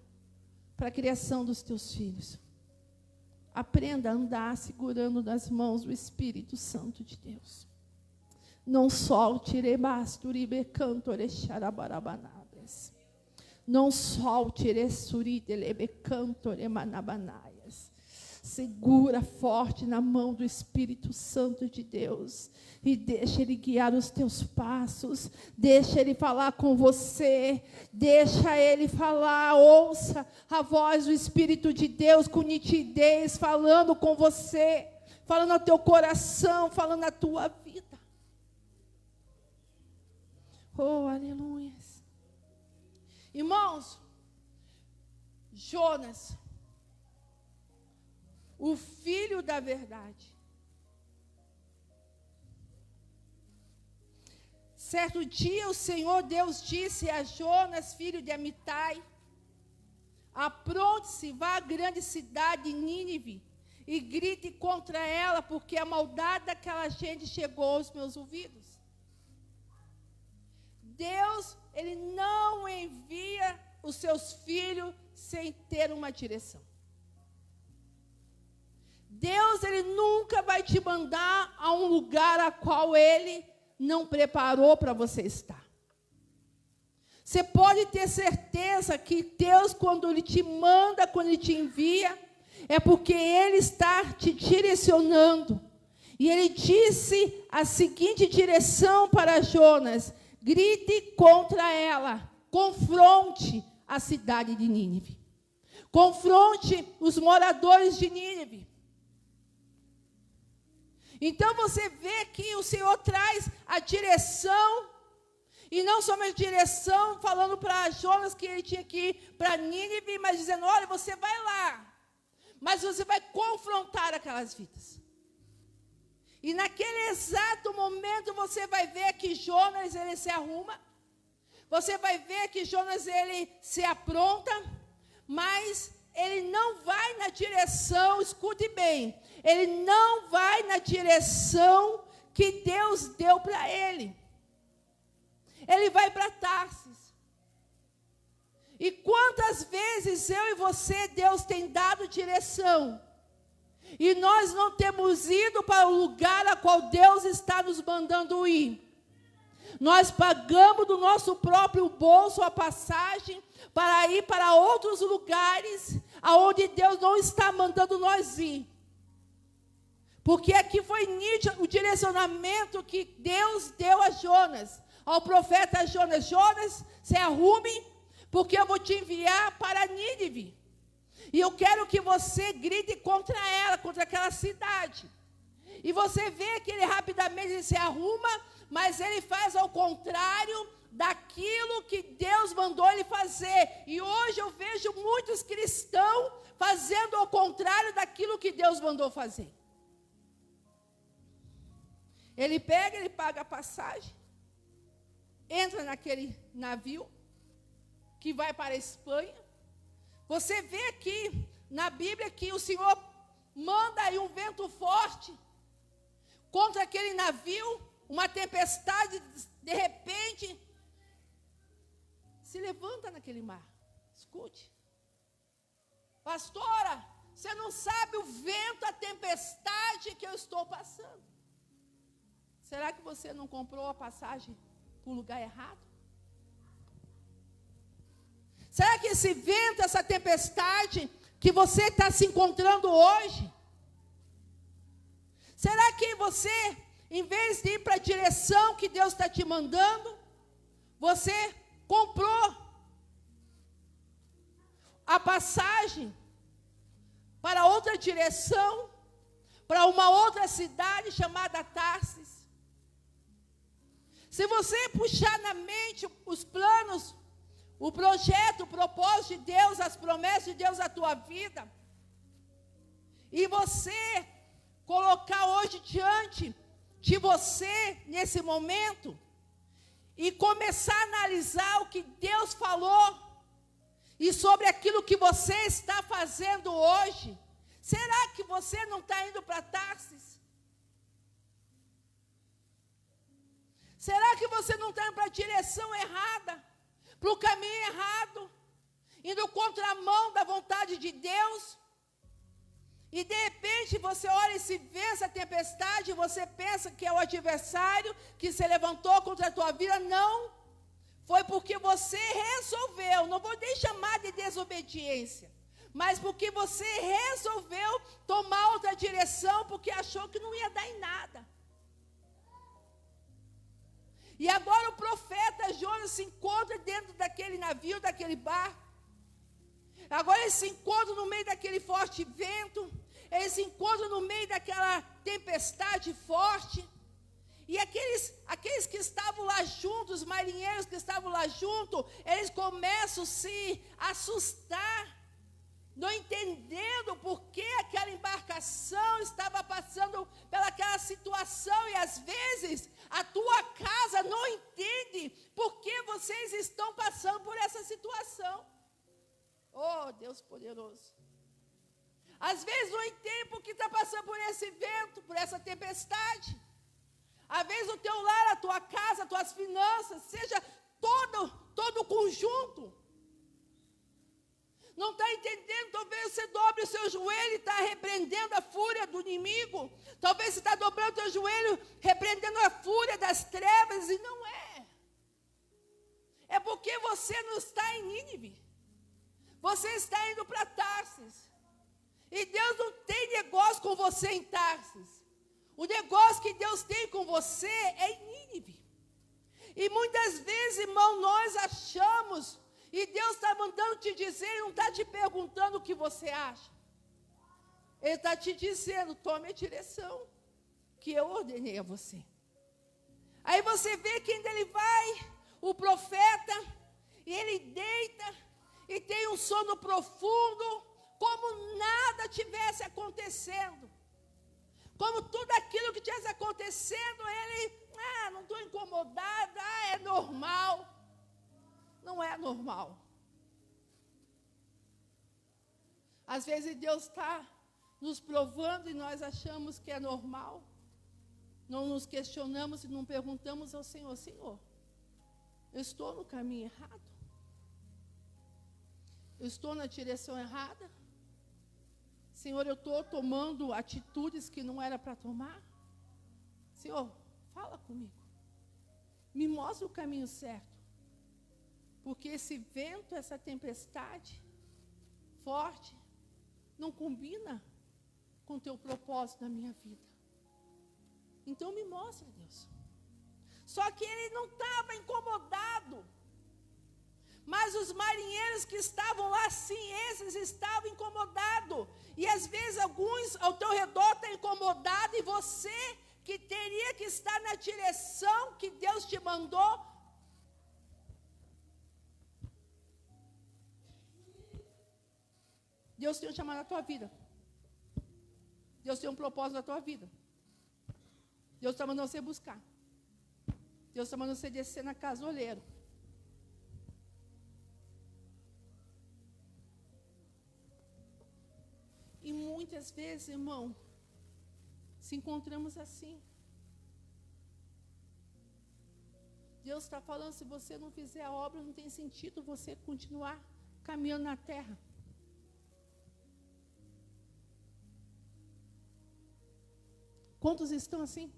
Speaker 1: para a criação dos teus filhos. Aprenda a andar segurando nas mãos o Espírito Santo de Deus. Não solte, não solte, segura forte na mão do Espírito Santo de Deus e deixa Ele guiar os teus passos, deixa Ele falar com você, deixa Ele falar, ouça a voz do Espírito de Deus com nitidez, falando com você, falando ao teu coração, falando na tua vida. Oh, aleluia. Irmãos, Jonas, o filho da verdade. Certo dia o Senhor Deus disse a Jonas, filho de Amitai: apronte-se, vá à grande cidade de Nínive e grite contra ela, porque a maldade daquela gente chegou aos meus ouvidos. Deus, Ele não envia os seus filhos sem ter uma direção. Deus, Ele nunca vai te mandar a um lugar a qual Ele não preparou para você estar. Você pode ter certeza que Deus, quando Ele te manda, quando Ele te envia, é porque Ele está te direcionando. E Ele disse a seguinte direção para Jonas: grite contra ela, confronte a cidade de Nínive, confronte os moradores de Nínive. Então você vê que o Senhor traz a direção, e não somente direção, falando para Jonas que ele tinha que ir para Nínive, mas dizendo, olha, você vai lá, mas você vai confrontar aquelas vidas. E naquele exato momento você vai ver que Jonas, ele se arruma, você vai ver que Jonas, ele se apronta, mas ele não vai na direção, escute bem, ele não vai na direção que Deus deu para ele. Ele vai para Tarsis. E quantas vezes eu e você, Deus tem dado direção, e nós não temos ido para o lugar a qual Deus está nos mandando ir. Nós pagamos do nosso próprio bolso a passagem para ir para outros lugares aonde Deus não está mandando nós ir. Porque aqui foi nítido o direcionamento que Deus deu a Jonas, ao profeta Jonas. Jonas, se arrume, porque eu vou te enviar para Nínive. E eu quero que você grite contra ela, contra aquela cidade. E você vê que ele rapidamente se arruma, mas ele faz ao contrário daquilo que Deus mandou ele fazer. E hoje eu vejo muitos cristãos fazendo ao contrário daquilo que Deus mandou fazer. Ele pega, ele paga a passagem, entra naquele navio que vai para a Espanha. Você vê aqui na Bíblia que o Senhor manda aí um vento forte contra aquele navio, uma tempestade, de repente, se levanta naquele mar. Escute. Pastora, você não sabe o vento, a tempestade que eu estou passando. Será que você não comprou a passagem para o lugar errado? Será que esse vento, essa tempestade que você está se encontrando hoje, será que você, em vez de ir para a direção que Deus está te mandando, você comprou a passagem para outra direção, para uma outra cidade chamada Tarsis? Se você puxar na mente os planos, o projeto, o propósito de Deus, as promessas de Deus na tua vida, e você colocar hoje diante de você, nesse momento, e começar a analisar o que Deus falou, e sobre aquilo que você está fazendo hoje, será que você não está indo para Tarsis? Será que você não está indo para a direção errada? Para o caminho errado, indo contramão da vontade de Deus, e de repente você olha e se vê essa tempestade, e você pensa que é o adversário que se levantou contra a tua vida. Não, foi porque você resolveu, não vou nem chamar de desobediência, mas porque você resolveu tomar outra direção, porque achou que não ia dar em nada. E agora o profeta Jonas se encontra dentro daquele navio, daquele barco. Agora ele se encontra no meio daquele forte vento. Ele se encontra no meio daquela tempestade forte. E aqueles que estavam lá juntos, os marinheiros que estavam lá junto, eles começam a se assustar, não entendendo por que aquela embarcação estava passando pelaquela situação. E às vezes a tua casa não entende por que vocês estão passando por essa situação. Oh, Deus poderoso. Às vezes não entende por que está passando por esse vento, por essa tempestade. Às vezes o teu lar, a tua casa, as tuas finanças, seja todo o conjunto, não está entendendo. Talvez você dobre o seu joelho e está repreendendo a fúria do inimigo. Talvez você está dobrando o teu joelho, repreendendo a fúria das trevas, e não é. É porque você não está em Nínive. Você está indo para Tarsis. E Deus não tem negócio com você em Tarsis. O negócio que Deus tem com você é em Nínive. E muitas vezes, irmão, nós achamos, e Deus está mandando te dizer, Ele não está te perguntando o que você acha. Ele está te dizendo, tome a direção que eu ordenei a você. Aí você vê que ainda ele vai, o profeta, e ele deita, e tem um sono profundo, como nada tivesse acontecendo. Como tudo aquilo que tivesse acontecendo, ele, não estou incomodado, é normal. Não é normal. Às vezes Deus está nos provando e nós achamos que é normal. Não nos questionamos e não perguntamos ao Senhor, Senhor, eu estou no caminho errado? Eu estou na direção errada? Senhor, eu estou tomando atitudes que não era para tomar? Senhor, fala comigo. Me mostra o caminho certo. Porque esse vento, essa tempestade forte, não combina com o teu propósito na minha vida. Então me mostra, Deus. Só que ele não estava incomodado. Mas os marinheiros que estavam lá, sim, esses estavam incomodados. E às vezes alguns ao teu redor estão incomodados. E você que teria que estar na direção que Deus te mandou. Deus tem um chamado na tua vida. Deus tem um propósito na tua vida. Deus está mandando você buscar. Deus está mandando você descer na casa do oleiro. E muitas vezes, irmão, se encontramos assim. Deus está falando, se você não fizer a obra, não tem sentido você continuar caminhando na terra. Quantos estão assim?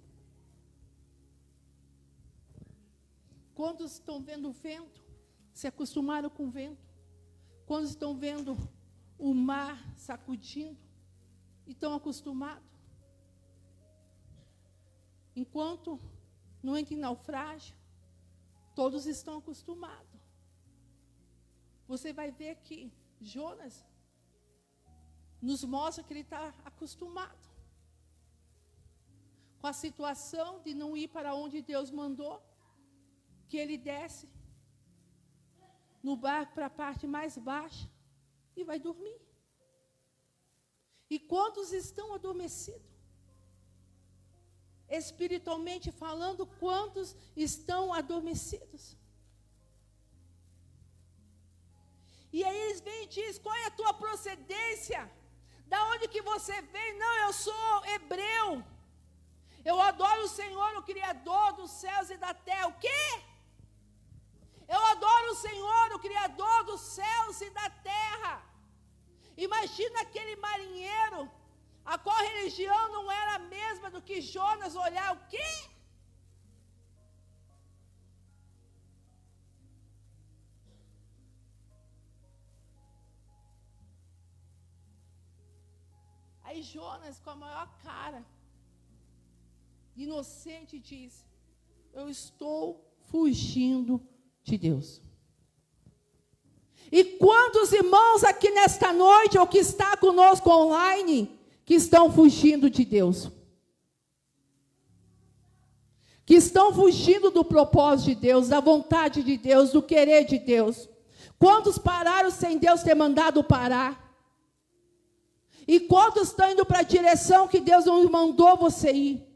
Speaker 1: Quantos estão vendo o vento, se acostumaram com o vento? Quantos estão vendo o mar sacudindo e estão acostumados? Enquanto não entra em naufrágio, todos estão acostumados. Você vai ver que Jonas nos mostra que ele está acostumado com a situação de não ir para onde Deus mandou, que ele desce no barco para a parte mais baixa e vai dormir. E quantos estão adormecidos? Espiritualmente falando, quantos estão adormecidos? E aí eles vêm e dizem, qual é a tua procedência? Da onde que você vem? Não, eu sou hebreu. Eu adoro o Senhor, o Criador dos céus e da terra. O quê? Eu adoro o Senhor, o Criador dos céus e da terra. Imagina aquele marinheiro, a qual religião não era a mesma do que Jonas olhar. O quê? Aí Jonas, com a maior cara, inocente, diz, eu estou fugindo de Deus. E quantos irmãos aqui nesta noite, ou que está conosco online, que estão fugindo de Deus? Que estão fugindo do propósito de Deus, da vontade de Deus, do querer de Deus. Quantos pararam sem Deus ter mandado parar? E quantos estão indo para a direção que Deus não mandou você ir?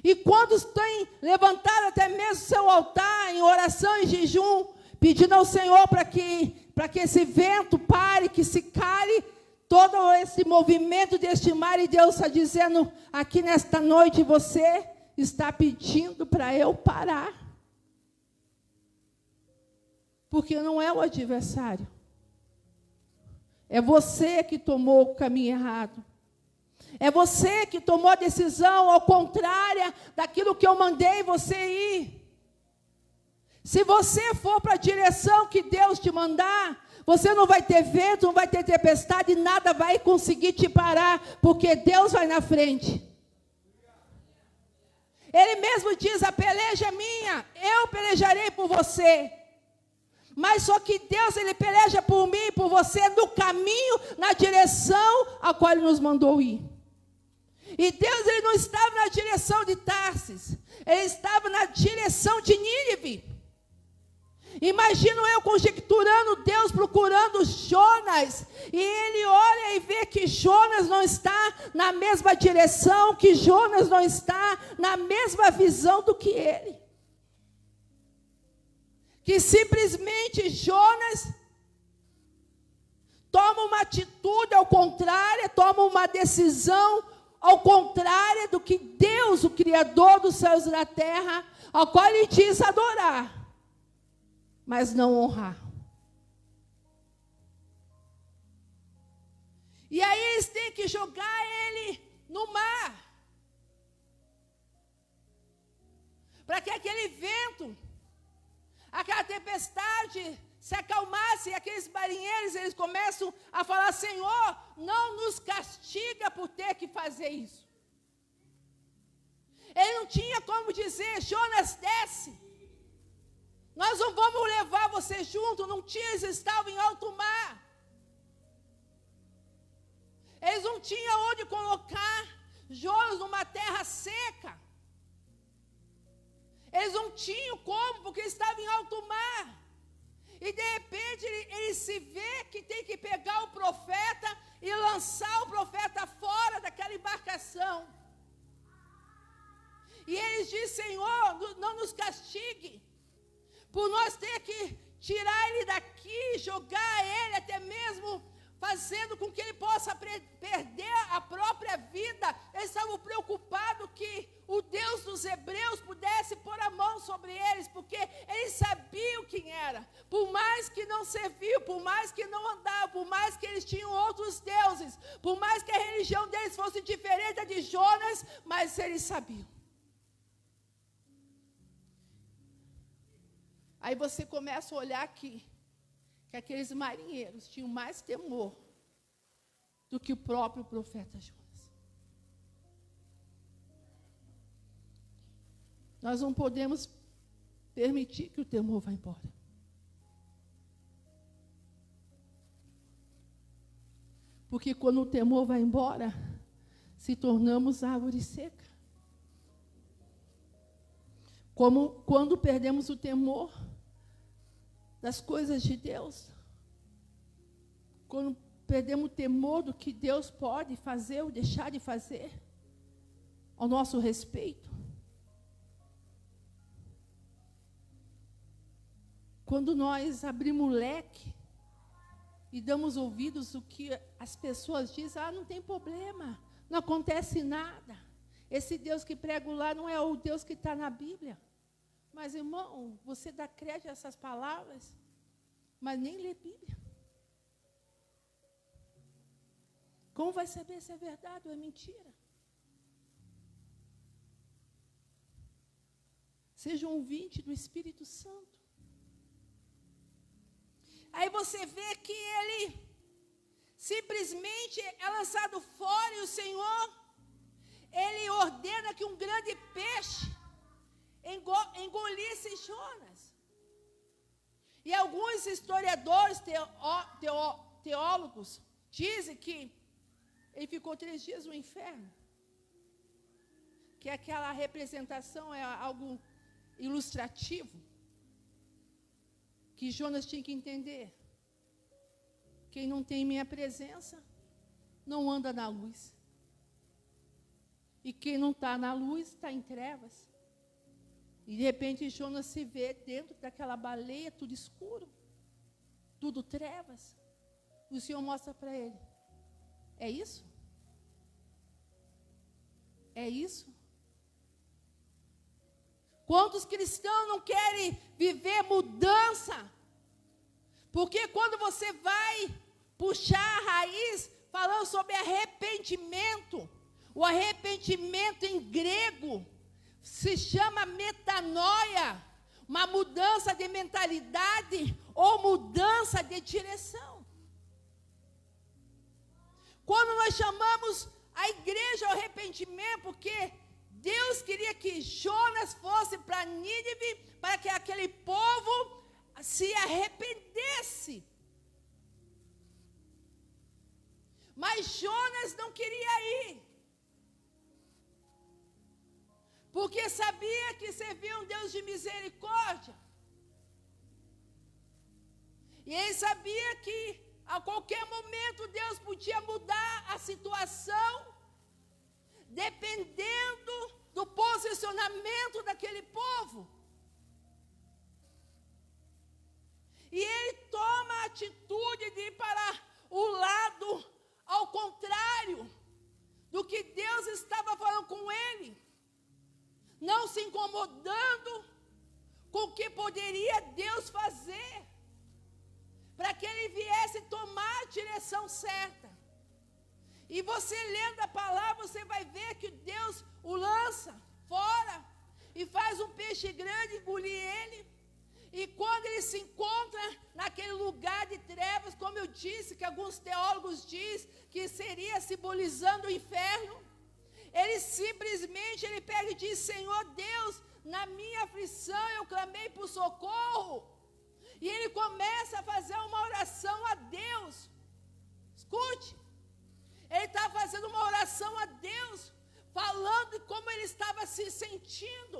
Speaker 1: E quantos têm levantado até mesmo seu altar em oração e jejum, pedindo ao Senhor para que esse vento pare, que se cale todo esse movimento deste mar, e Deus está dizendo aqui nesta noite, você está pedindo para eu parar. Porque não é o adversário. É você que tomou o caminho errado. É você que tomou a decisão ao contrário daquilo que eu mandei você ir. Se você for para a direção que Deus te mandar, você não vai ter vento, não vai ter tempestade, nada vai conseguir te parar, porque Deus vai na frente. Ele mesmo diz, a peleja é minha, eu pelejarei por você. Mas só que Deus, Ele peleja por mim e por você no caminho, na direção a qual Ele nos mandou ir. E Deus, ele não estava na direção de Tarsis, ele estava na direção de Nínive. Imagino eu conjecturando Deus procurando Jonas, e ele olha e vê que Jonas não está na mesma direção, que Jonas não está na mesma visão do que ele. Que simplesmente Jonas toma uma atitude ao contrário, toma uma decisão ao contrário do que Deus, o Criador dos céus e da terra, ao qual ele diz adorar, mas não honrar. E aí eles têm que jogar ele no mar, para que aquele vento, aquela tempestade se acalmasse, e aqueles marinheiros, eles começam a falar: Senhor, não nos castiga por ter que fazer isso. Ele não tinha como dizer: Jonas, desce, nós não vamos levar você junto. Não tinha, eles estavam em alto mar, eles não tinham onde colocar Jonas numa terra seca, eles não tinham como, porque estavam em alto mar. E de repente ele se vê que tem que pegar o profeta e lançar o profeta fora daquela embarcação. E eles dizem: Senhor, não nos castigue por nós ter que tirar ele daqui, jogar ele, até mesmo fazendo com que ele possa perder a própria vida. Eles estavam preocupados que o Deus dos hebreus pudesse pôr a mão sobre eles, porque eles sabiam quem era. Por mais que não serviam, por mais que não andavam, por mais que eles tinham outros deuses, por mais que a religião deles fosse diferente da de Jonas, mas eles sabiam. Aí você começa a olhar aqui, que aqueles marinheiros tinham mais temor do que o próprio profeta Jonas. Nós não podemos permitir que o temor vá embora. Porque quando o temor vai embora, se tornamos árvore seca. Como quando perdemos o temor das coisas de Deus, quando perdemos o temor do que Deus pode fazer ou deixar de fazer ao nosso respeito, quando nós abrimos o leque e damos ouvidos ao que as pessoas dizem: não tem problema, não acontece nada, esse Deus que prego lá não é o Deus que está na Bíblia. Mas, irmão, você dá crédito a essas palavras, mas nem lê Bíblia. Como vai saber se é verdade ou é mentira? Seja um ouvinte do Espírito Santo. Aí você vê que ele simplesmente é lançado fora, e o Senhor, ele ordena que um grande peixe engolisse Jonas. E alguns historiadores, teólogos, dizem que ele ficou 3 dias no inferno. Que aquela representação é algo ilustrativo, que Jonas tinha que entender: quem não tem minha presença não anda na luz, e quem não está na luz está em trevas. E de repente Jonas se vê dentro daquela baleia, tudo escuro, tudo trevas. E o Senhor mostra para ele: é isso? É isso? Quantos cristãos não querem viver mudança? Porque quando você vai puxar a raiz, falando sobre arrependimento, o arrependimento em grego se chama metanoia, uma mudança de mentalidade ou mudança de direção. Quando nós chamamos a igreja ao arrependimento, porque Deus queria que Jonas fosse para Nínive, para que aquele povo se arrependesse. Mas Jonas não queria ir. E ele sabia que a qualquer momento Deus podia mudar a situação, dependendo do posicionamento daquele povo. E ele toma a atitude de ir para o lado ao contrário do que Deus estava falando com ele, não se incomodando com o que poderia Deus fazer, para que ele viesse tomar a direção certa. E você lendo a palavra, você vai ver que Deus o lança fora e faz um peixe grande engolir ele. E quando ele se encontra naquele lugar de trevas, como eu disse, que alguns teólogos dizem que seria simbolizando o inferno, ele simplesmente pega e diz: Senhor Deus, na minha aflição eu clamei por socorro. E ele começa a fazer uma oração a Deus. Escute, ele está fazendo uma oração a Deus, falando de como ele estava se sentindo,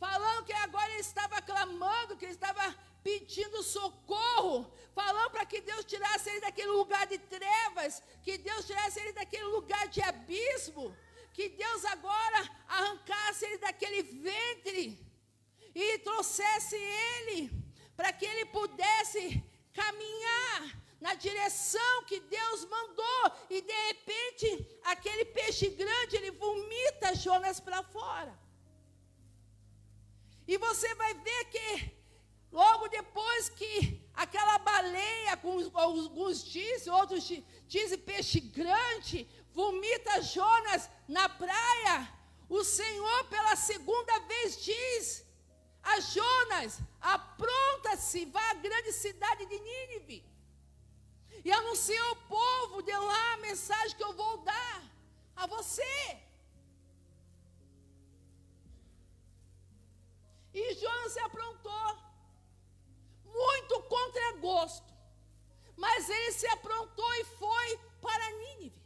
Speaker 1: falando que agora ele estava clamando, que ele estava pedindo socorro, falando para que Deus tirasse ele daquele lugar de trevas, que Deus tirasse ele daquele lugar de abismo, que Deus agora arrancasse ele daquele ventre e trouxesse ele para que ele pudesse caminhar na direção que Deus mandou. E de repente, aquele peixe grande, ele vomita Jonas para fora. E você vai ver que logo depois que aquela baleia, com alguns dizem, outros dizem peixe grande, vomita Jonas na praia, o Senhor pela segunda vez diz a Jonas: apronta-se, vá à grande cidade de Nínive e anuncia ao povo de lá a mensagem que eu vou dar a você. E Jonas se aprontou, muito contra gosto, mas ele se aprontou e foi para Nínive.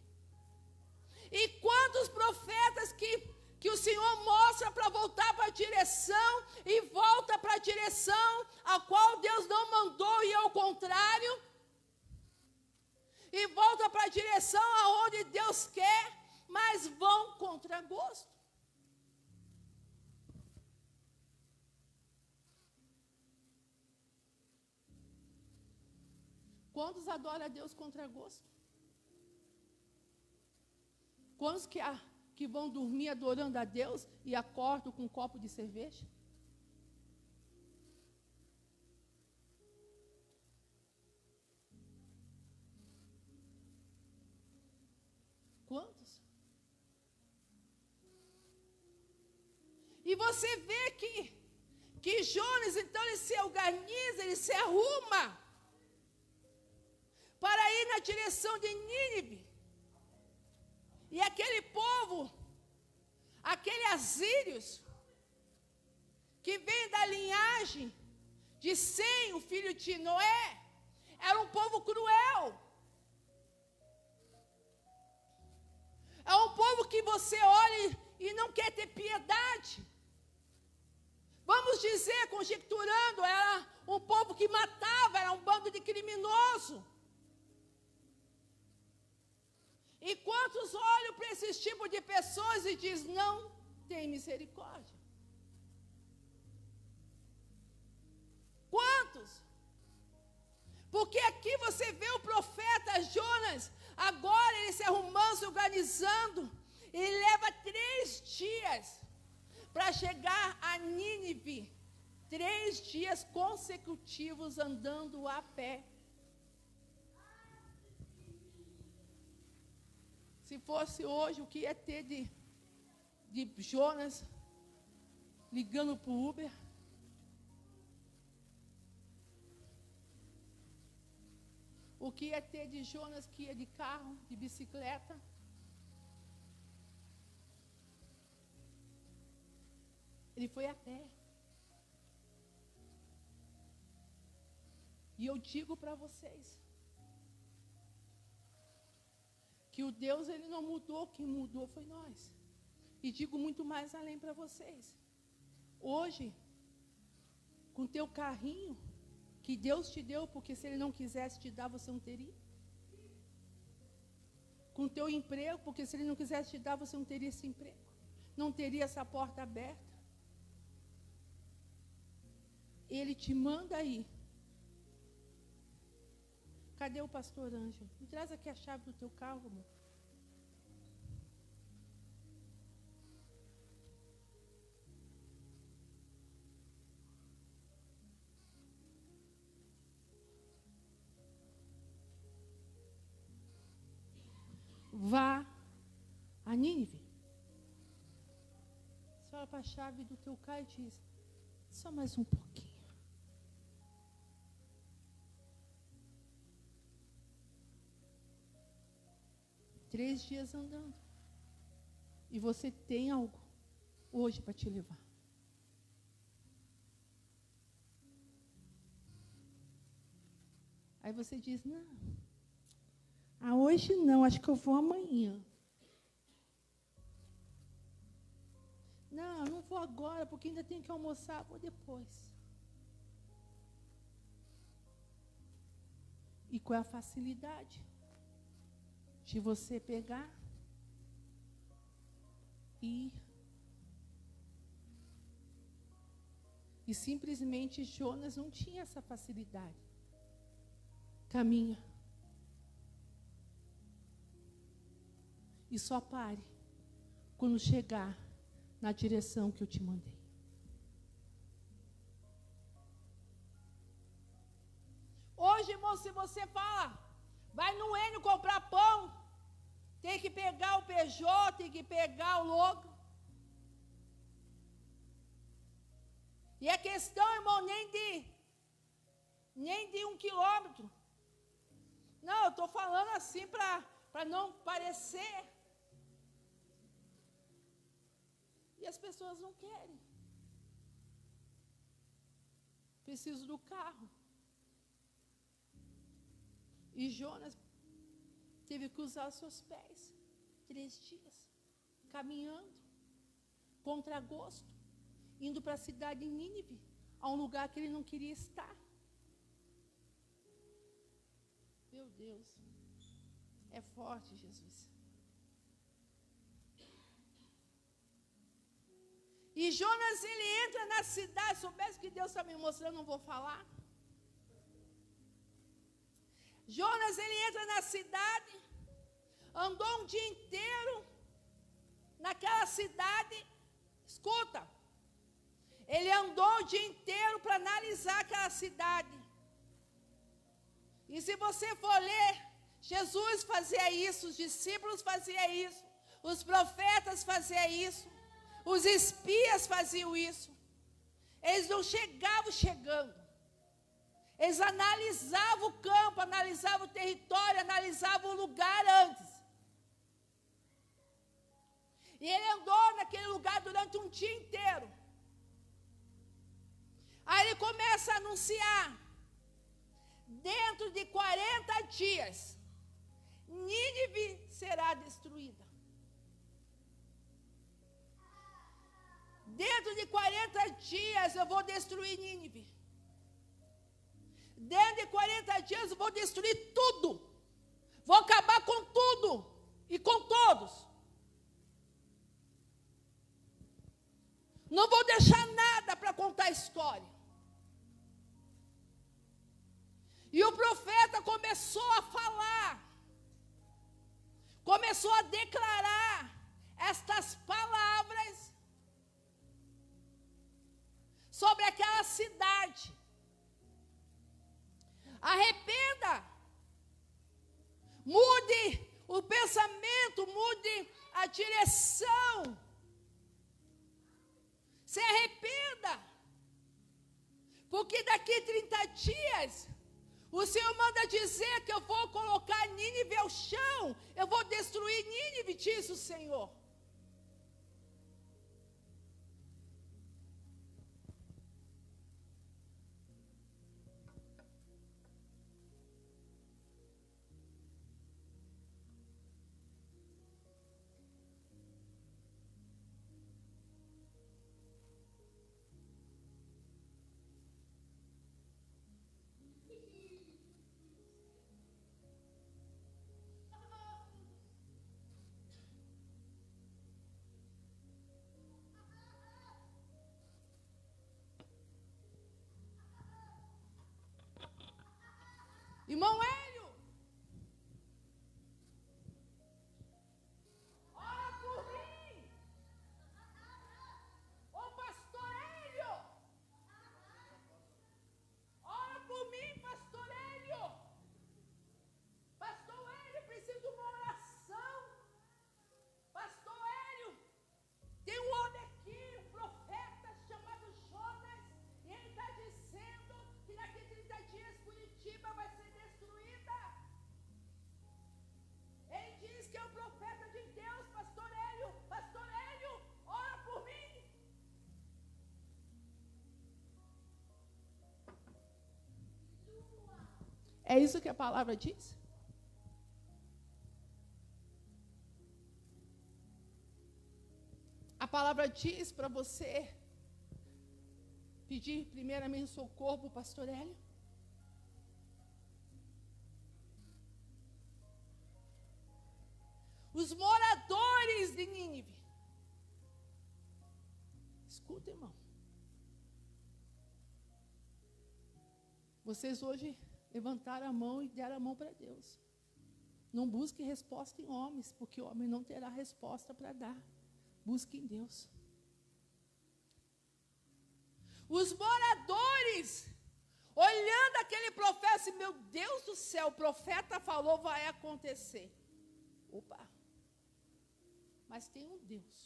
Speaker 1: E quantos profetas que o Senhor mostra para voltar para a direção, e volta para a direção a qual Deus não mandou e ao contrário, e volta para a direção aonde Deus quer, mas vão contra gosto. Quantos adoram a Deus contra gosto? Quantos que vão dormir adorando a Deus e acordam com um copo de cerveja? Quantos? E você vê que Jonas, então, ele se organiza, ele se arruma para ir na direção de Nínive. E aquele povo, aquele assírios, que vem da linhagem de Sem, o filho de Noé, era um povo cruel. É um povo que você olha e não quer ter piedade. Vamos dizer, conjecturando, era um povo que matava, era um bando de criminoso. E quantos olham para esse tipo de pessoas e dizem: não tem misericórdia? Quantos? Porque aqui você vê o profeta Jonas, agora ele se arrumando, se organizando, ele leva 3 dias para chegar a Nínive, 3 dias consecutivos andando a pé. Se fosse hoje, o que ia ter de Jonas ligando para o Uber? O que ia ter de Jonas que ia de carro, de bicicleta? Ele foi a pé. E eu digo para vocês que o Deus, ele não mudou, quem mudou foi nós. E digo muito mais além para vocês. Hoje, com teu carrinho, Que Deus te deu, porque se Ele não quisesse te dar, você não teria. Com o teu emprego, porque se Ele não quisesse te dar, você não teria esse emprego. Não teria essa porta aberta. Ele te manda aí. Cadê o pastor Ângelo? Me traz aqui a chave do teu carro, amor. Vá a Nínive. Você olha para a chave do teu carro e diz: só mais um pouquinho. Três dias andando. E você tem algo hoje para te levar. Aí você diz: não. Hoje não, acho que eu vou amanhã. Não vou agora, porque ainda tenho que almoçar, vou depois. E qual é a facilidade de você pegar e ir? E simplesmente Jonas não tinha essa facilidade. Caminha. E só pare quando chegar na direção que eu te mandei. Hoje, irmão, se você fala, vai no Enio comprar pão, tem que pegar o Peugeot, tem que pegar o logo. E é questão, irmão, nem de 1 quilômetro. Não, eu estou falando assim para não parecer. E as pessoas não querem. Preciso do carro. E Jonas teve que usar os seus pés 3 dias, caminhando, contra gosto, indo para a cidade de Nínive, a um lugar que ele não queria estar. Meu Deus, é forte, Jesus. E Jonas, ele entra na cidade, soubesse que Deus está me mostrando, não vou falar. Jonas, ele entra na cidade, andou um dia inteiro naquela cidade, escuta, ele andou o dia inteiro para analisar aquela cidade. E se você for ler, Jesus fazia isso, os discípulos faziam isso, os profetas faziam isso, os espias faziam isso. Eles não chegavam chegando. Eles analisavam o campo, analisavam o território, analisavam o lugar antes. E ele andou naquele lugar durante um dia inteiro. Aí ele começa a anunciar: dentro de 40 dias, Nínive será destruída. Dentro de 40 dias eu vou destruir Nínive. Dentro de 40 dias eu vou destruir tudo. Vou acabar com tudo e com todos. Não vou deixar nada para contar a história. E o profeta começou a falar, começou a declarar estas palavras sobre aquela cidade. Arrependa, mude o pensamento, mude a direção, se arrependa, porque daqui 30 dias, o Senhor manda dizer que eu vou colocar Nínive ao chão, eu vou destruir Nínive, diz o Senhor. É isso que a palavra diz? A palavra diz para você pedir primeiramente socorro para o pastor Hélio? Os moradores de Nínive. Escuta, irmão. Vocês hoje levantaram a mão e deram a mão para Deus. Não busque resposta em homens, porque o homem não terá resposta para dar. Busque em Deus. Os moradores, olhando aquele profeta, assim, meu Deus do céu, o profeta falou, vai acontecer. Opa! Mas tem um Deus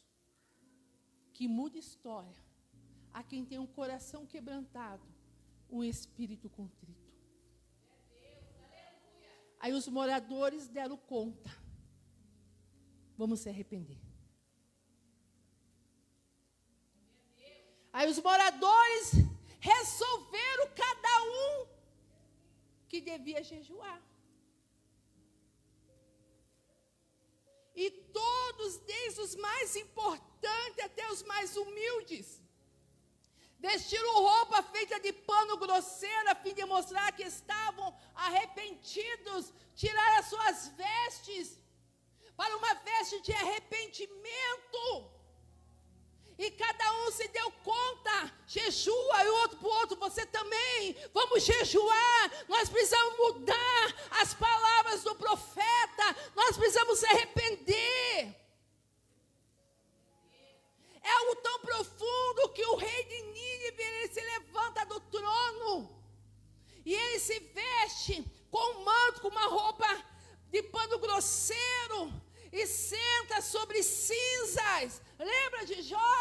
Speaker 1: que muda história a quem tem um coração quebrantado, um espírito contrito. Aí os moradores deram conta. Vamos se arrepender. Aí os moradores resolveram cada um que devia jejuar. E todos, desde os mais importantes até os mais humildes, vestiram roupa feita de pano grosseiro, a fim de mostrar que estavam arrependidos, tiraram as suas vestes para uma veste de arrependimento. E cada um se deu conta, jejua, e o outro para o outro, você também, vamos jejuar, nós precisamos mudar as palavras do profeta, nós precisamos se arrepender. É algo tão profundo que o rei de Nínive, ele se levanta do trono, e ele se veste com um manto, com uma roupa de pano grosseiro, e senta sobre cinzas. Lembra de Jó?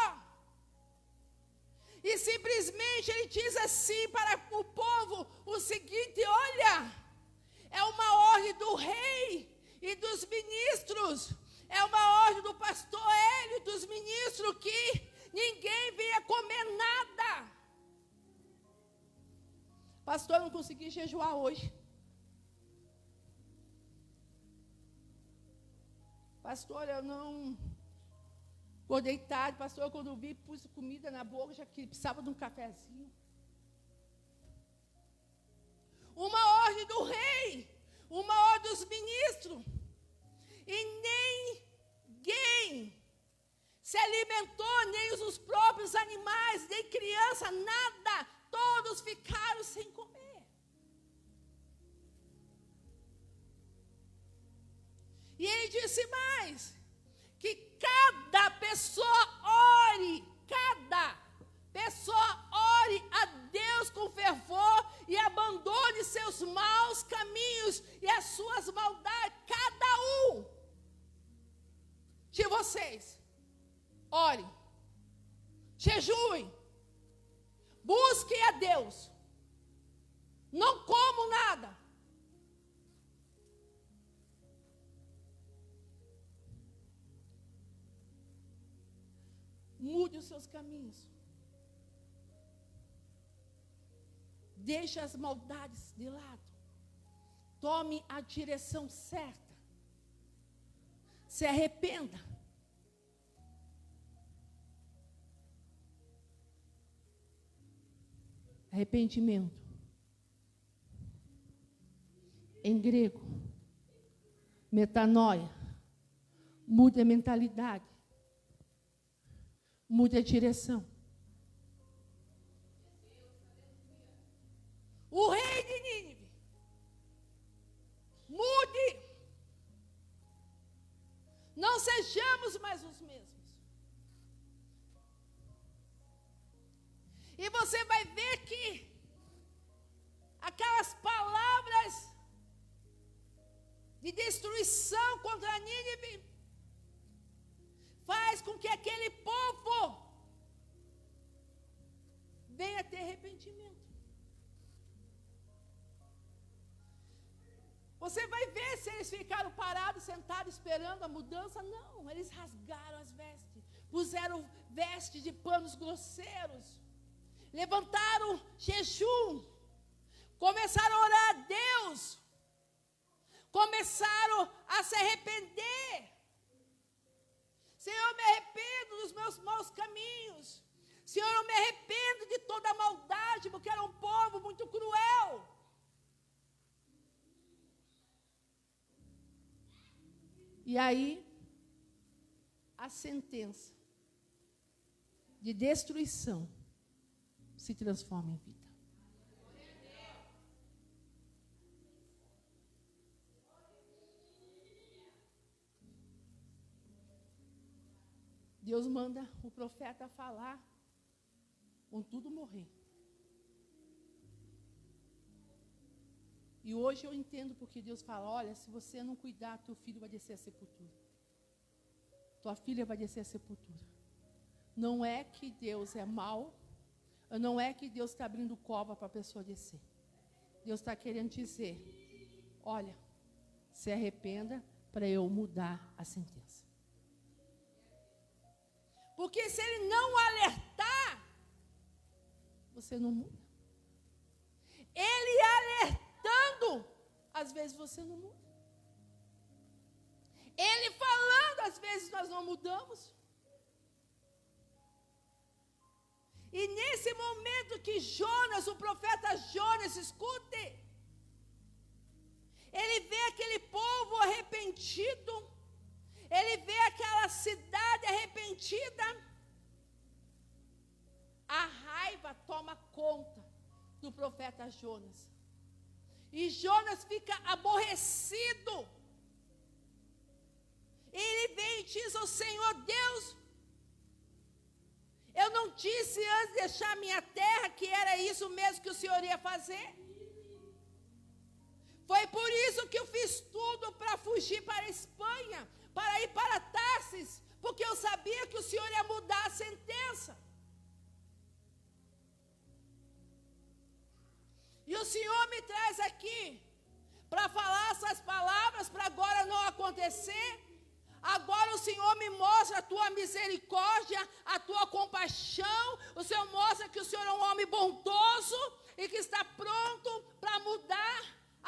Speaker 1: E simplesmente ele diz assim para o povo o seguinte: olha, é uma ordem do rei e dos ministros, é uma ordem do pastor Hélio e dos ministros que ninguém venha comer nada. Pastor, eu não consegui jejuar hoje. Pastor, eu não acordei tarde. Pastor, quando eu vi, pus comida na boca, já que precisava de um cafezinho. Uma ordem do rei, uma ordem dos ministros. E ninguém se alimentou, nem os próprios animais, nem criança, nada. Todos ficaram sem comer. E ele disse mais, que cada pessoa ore a Deus com fervor e abandone seus maus caminhos e as suas maldades. Cada um de vocês, ore, jejuem, busquem a Deus, não comam nada. Mude os seus caminhos. Deixe as maldades de lado. Tome a direção certa. Se arrependa. Arrependimento. Em grego, metanoia. Mude a mentalidade. Mude a direção. O rei de Nínive, mude. Não sejamos mais os mesmos. E você vai ver que aquelas palavras de destruição contra Nínive faz com que aquele povo venha ter arrependimento. Você vai ver se eles ficaram parados, sentados, esperando a mudança. Não, eles rasgaram as vestes, puseram vestes de panos grosseiros, levantaram jejum, começaram a orar a Deus, começaram a se arrepender. Senhor, eu me arrependo dos meus maus caminhos. Senhor, eu me arrependo de toda a maldade, porque era um povo muito cruel. E aí, a sentença de destruição se transforma em vida. Deus manda o profeta falar, vão tudo morrer. E hoje eu entendo porque Deus fala, olha, se você não cuidar, teu filho vai descer à sepultura. Tua filha vai descer à sepultura. Não é que Deus é mau, não é que Deus está abrindo cova para a pessoa descer. Deus está querendo dizer, olha, se arrependa para eu mudar a sentença. Porque se ele não alertar, você não muda. Ele alertando, às vezes você não muda. Ele falando, às vezes nós não mudamos. E nesse momento que Jonas, o profeta Jonas, escute, ele vê aquele povo arrependido, ele vê aquela cidade arrependida, a raiva toma conta do profeta Jonas. E Jonas fica aborrecido. Ele vem e diz ao Senhor, Deus, eu não disse antes de deixar minha terra que era isso mesmo que o Senhor ia fazer? Foi por isso que eu fiz tudo para fugir para a Espanha, para ir para Tarsis, porque eu sabia que o Senhor ia mudar a sentença. E o Senhor me traz aqui para falar essas palavras, para agora não acontecer. Agora o Senhor me mostra a tua misericórdia, a tua compaixão. O Senhor mostra que o Senhor é um homem bondoso e que está pronto para mudar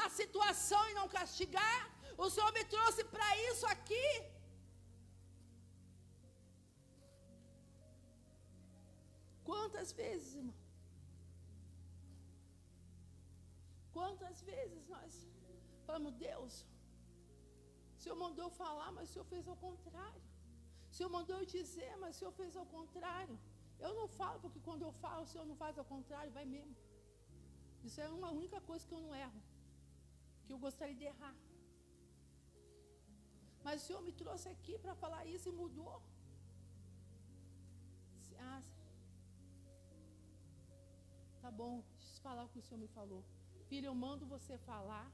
Speaker 1: a situação e não castigar. O Senhor me trouxe para isso aqui. Quantas vezes, irmão? Quantas vezes nós falamos, Deus, o Senhor mandou eu falar, mas o Senhor fez ao contrário. O Senhor mandou eu dizer, mas o Senhor fez ao contrário. Eu não falo, porque quando eu falo, o Senhor não faz ao contrário, vai mesmo. Isso é uma única coisa que eu não erro, que eu gostaria de errar. Mas o Senhor me trouxe aqui para falar isso e mudou. Tá bom, deixa eu falar o que o Senhor me falou. Filho, eu mando você falar,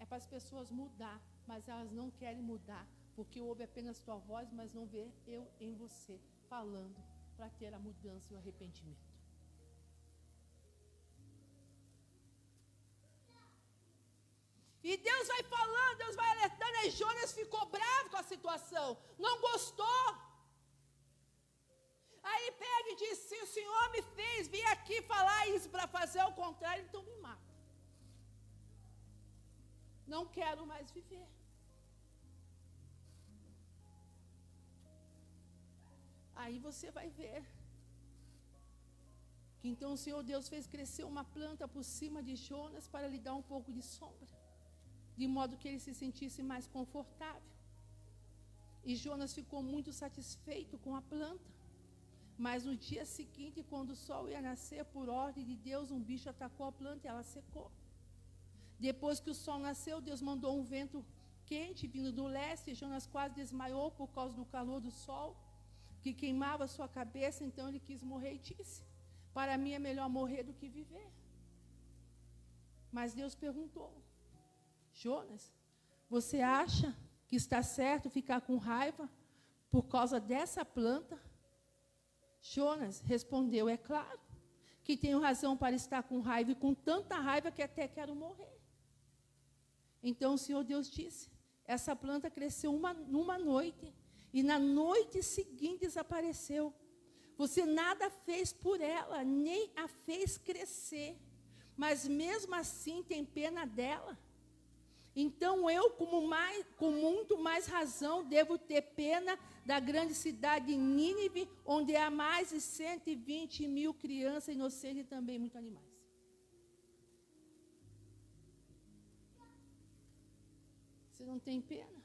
Speaker 1: é para as pessoas mudar, mas elas não querem mudar, porque ouve apenas tua voz, mas não vê eu em você falando, para ter a mudança e o arrependimento. E Deus vai falando, Deus vai alertando, e Jonas ficou bravo com a situação, não gostou. Aí ele pega e diz, se o Senhor me fez vir aqui falar isso para fazer o contrário, então me mata. Não quero mais viver. Aí você vai ver que então o Senhor Deus fez crescer uma planta por cima de Jonas para lhe dar um pouco de sombra, de modo que ele se sentisse mais confortável. E Jonas ficou muito satisfeito com a planta. Mas no dia seguinte, quando o sol ia nascer, por ordem de Deus, um bicho atacou a planta e ela secou. Depois que o sol nasceu, Deus mandou um vento quente vindo do leste, e Jonas quase desmaiou por causa do calor do sol, que queimava sua cabeça. Então ele quis morrer e disse, para mim é melhor morrer do que viver. Mas Deus perguntou, Jonas, você acha que está certo ficar com raiva por causa dessa planta? Jonas respondeu, é claro que tenho razão para estar com raiva, e com tanta raiva que até quero morrer. Então o Senhor Deus disse, essa planta cresceu numa noite, e na noite seguinte desapareceu. Você nada fez por ela, nem a fez crescer. mas mesmo assim tem pena dela. Então eu, com muito mais razão, devo ter pena da grande cidade de Nínive, onde há mais de 120 mil crianças inocentes e também muitos animais. Você não tem pena?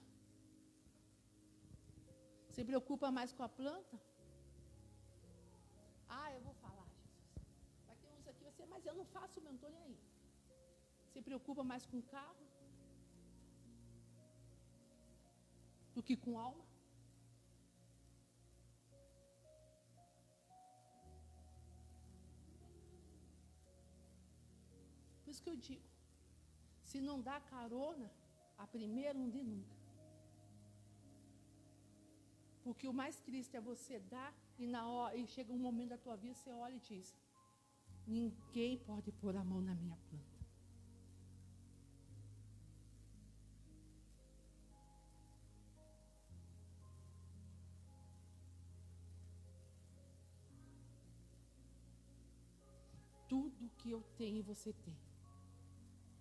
Speaker 1: Se preocupa mais com a planta? Ah, eu vou falar, Jesus. Vai ter uns aqui, você, mas eu não faço, não estou nem aí. Se preocupa mais com o carro do que com alma? Por isso que eu digo, se não dá carona, a primeira não dê nunca. Porque o mais triste é você dar e chega um momento da tua vida, você olha e diz, ninguém pode pôr a mão na minha planta. Tudo que eu tenho e você tem,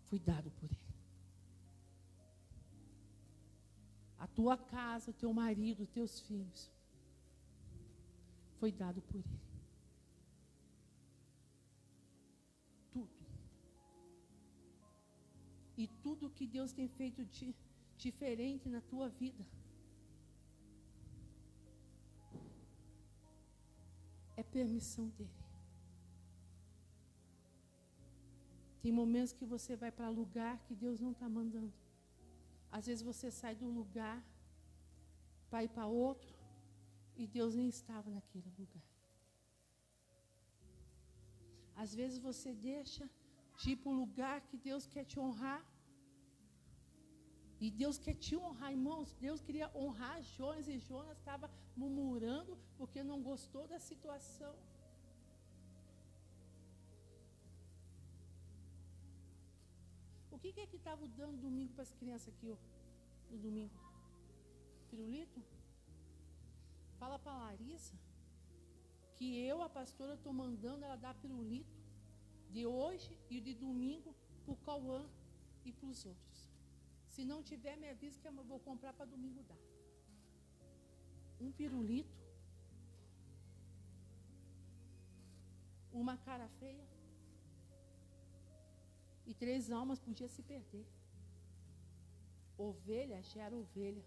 Speaker 1: foi dado por Ele. A tua casa, o teu marido, os teus filhos, foi dado por Ele. Tudo. E tudo que Deus tem feito de diferente na tua vida, é permissão dEle. Tem momentos que você vai para lugar que Deus não está mandando. Às vezes você sai de um lugar para ir para outro e Deus nem estava naquele lugar. Às vezes você deixa de ir para o lugar que Deus quer te honrar. E Deus quer te honrar, irmãos. Deus queria honrar Jonas e Jonas estava murmurando porque não gostou da situação. O que é que estava dando domingo para as crianças aqui, no domingo? Pirulito? Fala para a Larissa que eu, a pastora, estou mandando ela dar pirulito de hoje e de domingo para o Cauã e para os outros. Se não tiver, me avisa que eu vou comprar para domingo dar. Um pirulito, uma cara feia, e 3 almas podiam se perder. Ovelha gera ovelha.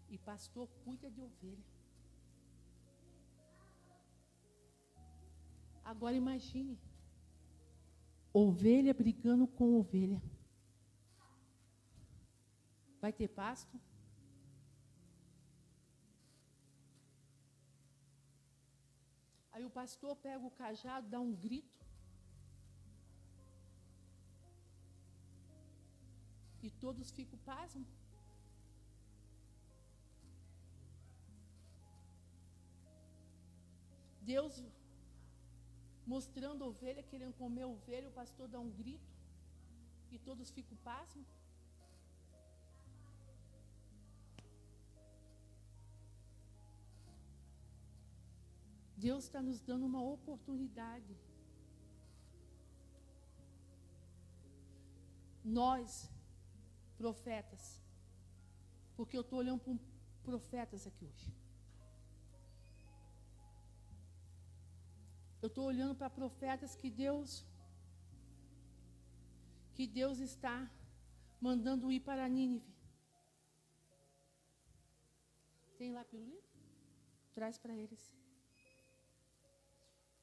Speaker 1: E pastor cuida de ovelha. Agora imagine. Ovelha brigando com ovelha. Vai ter pasto? Aí o pastor pega o cajado, dá um grito. E todos ficam pasmos. Deus mostrando a ovelha, querendo comer a ovelha, o pastor dá um grito e todos ficam pasmos. Deus está nos dando uma oportunidade. Nós, profetas, porque eu estou olhando para profetas aqui hoje. Eu estou olhando para profetas que Deus está mandando ir para Nínive. Tem lá pirulito? Traz para eles.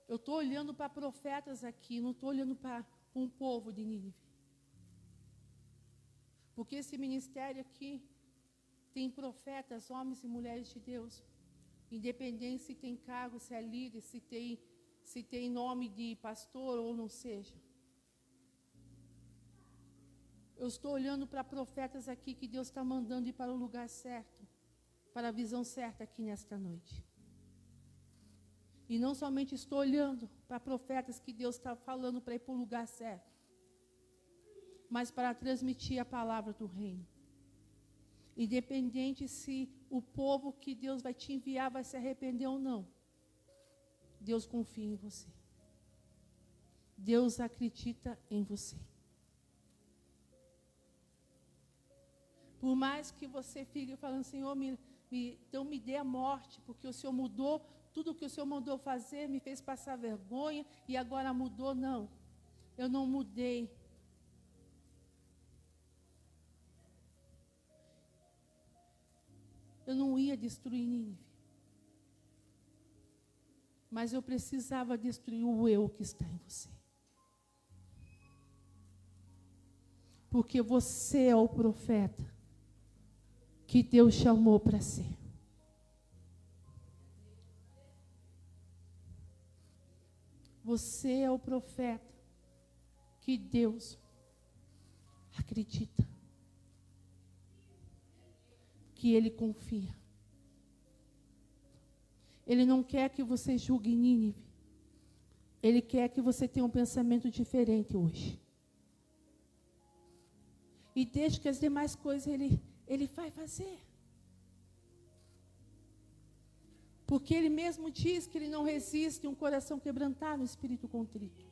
Speaker 1: Eu estou olhando para profetas aqui, não estou olhando para um povo de Nínive. Porque esse ministério aqui tem profetas, homens e mulheres de Deus, independente se tem cargo, se é líder, se tem nome de pastor ou não seja. Eu estou olhando para profetas aqui que Deus está mandando ir para o lugar certo, para a visão certa aqui nesta noite. E não somente estou olhando para profetas que Deus está falando para ir para o lugar certo, mas para transmitir a palavra do reino. Independente se o povo que Deus vai te enviar vai se arrepender ou não, Deus confia em você. Deus acredita em você. Por mais que você fique falando, Senhor, então me dê a morte, porque o Senhor mudou tudo que o Senhor mandou fazer, me fez passar vergonha e agora mudou. Não, eu não mudei. Eu não ia destruir Nínive, mas eu precisava destruir o eu que está em você. Porque você é o profeta que Deus chamou para ser. Você é o profeta que Deus acredita, que Ele confia. Ele não quer que você julgue Nínive. Ele quer que você tenha um pensamento diferente hoje. E deixe que as demais coisas Ele vai fazer. Porque Ele mesmo diz que Ele não resiste a um coração quebrantado, um espírito contrito.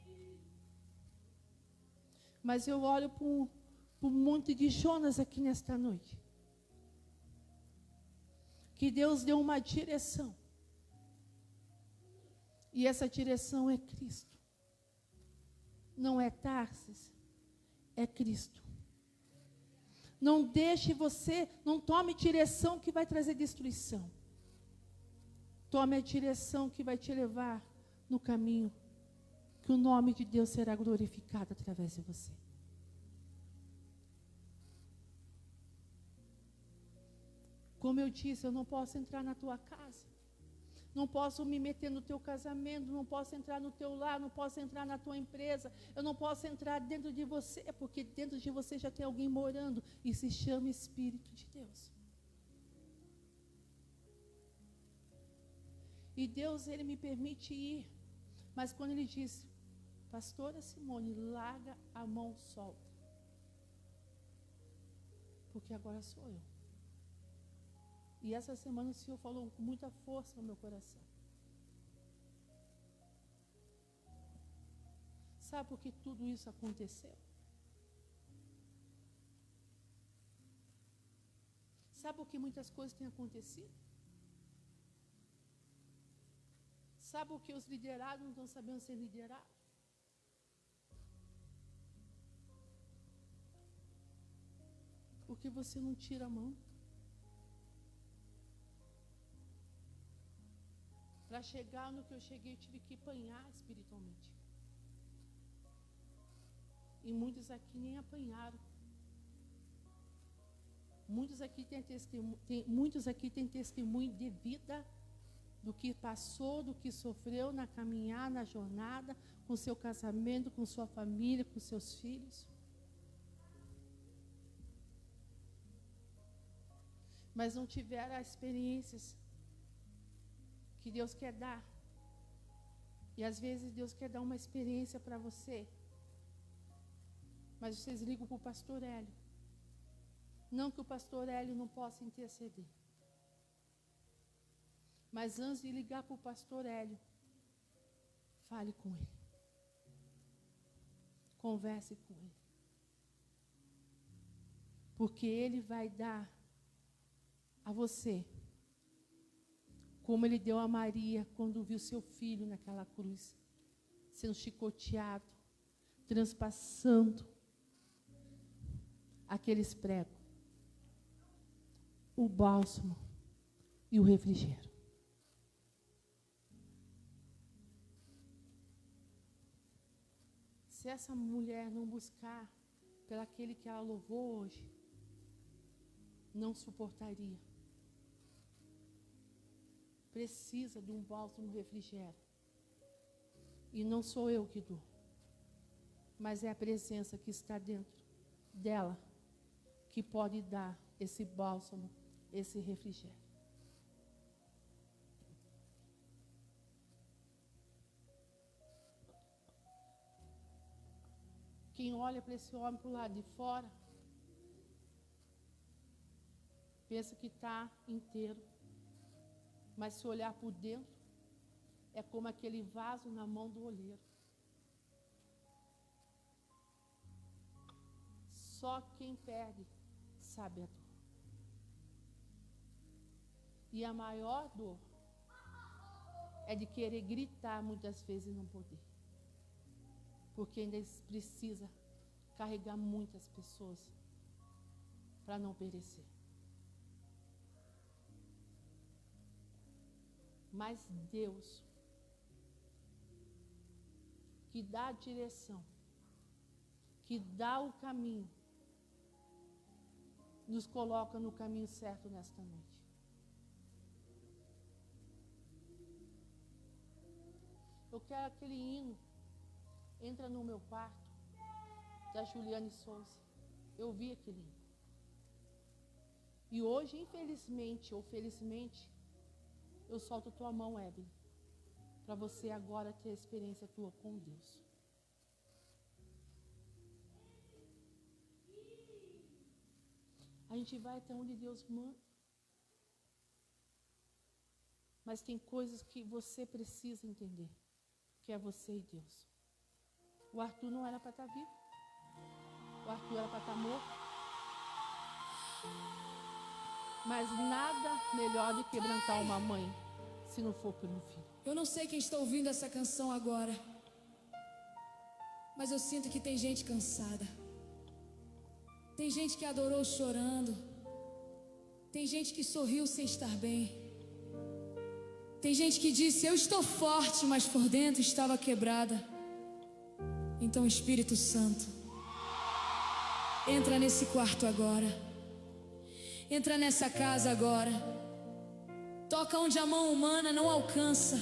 Speaker 1: Mas eu olho para um monte de Jonas aqui nesta noite. Que Deus deu uma direção. E essa direção é Cristo. Não é Tarsis, é Cristo. Não deixe você, não tome direção que vai trazer destruição. Tome a direção que vai te levar no caminho que o nome de Deus será glorificado através de você. Como eu disse, eu não posso entrar na tua casa. Não posso me meter no teu casamento, não posso entrar no teu lar, não posso entrar na tua empresa, eu não posso entrar dentro de você, porque dentro de você já tem alguém morando e se chama Espírito de Deus. E Deus, Ele me permite ir, mas quando Ele diz, pastora Simone, larga a mão, solta, porque agora sou eu. E essa semana o Senhor falou com muita força no meu coração. Sabe por que tudo isso aconteceu? Sabe por que muitas coisas têm acontecido? Sabe por que os liderados não estão sabendo ser liderados? Porque você não tira a mão. Para chegar no que eu cheguei, eu tive que apanhar espiritualmente. E muitos aqui nem apanharam. Muitos aqui têm testemunho de vida, do que passou, do que sofreu na caminhada, na jornada, com seu casamento, com sua família, com seus filhos. Mas não tiveram as experiências que Deus quer dar. E às vezes Deus quer dar uma experiência para você. Mas vocês ligam para o pastor Hélio. Não que o pastor Hélio não possa interceder. Mas antes de ligar para o pastor Hélio, fale com ele. Converse com ele. Porque ele vai dar a você como Ele deu a Maria quando viu seu filho naquela cruz, sendo chicoteado, transpassando aqueles pregos, o bálsamo e o refrigério. Se essa mulher não buscar pelaquele que ela louvou hoje, não suportaria. Precisa de um bálsamo refrigério. E não sou eu que dou, mas é a presença que está dentro dela que pode dar esse bálsamo, esse refrigério. Quem olha para esse homem para o lado de fora, pensa que está inteiro. Mas se olhar por dentro, é como aquele vaso na mão do oleiro. Só quem perde sabe a dor. E a maior dor é de querer gritar muitas vezes e não poder. Porque ainda precisa carregar muitas pessoas para não perecer. Mas Deus, que dá a direção, que dá o caminho, nos coloca no caminho certo nesta noite. Eu quero aquele hino, Entra no Meu Quarto, da Juliane Souza. Eu vi aquele hino. E hoje, infelizmente ou felizmente, eu solto tua mão, Evelyn, para você agora ter a experiência tua com Deus. A gente vai até onde Deus manda. Mas tem coisas que você precisa entender, que é você e Deus. O Arthur não era para estar vivo. O Arthur era para estar morto. Mas nada melhor do que quebrantar uma mãe, se não for por um filho.
Speaker 5: Eu não sei quem está ouvindo essa canção agora, mas eu sinto que tem gente cansada. Tem gente que adorou chorando. Tem gente que sorriu sem estar bem. Tem gente que disse, eu estou forte, mas por dentro estava quebrada. Então, Espírito Santo, entra nesse quarto agora. Entra nessa casa agora. Toca onde a mão humana não alcança.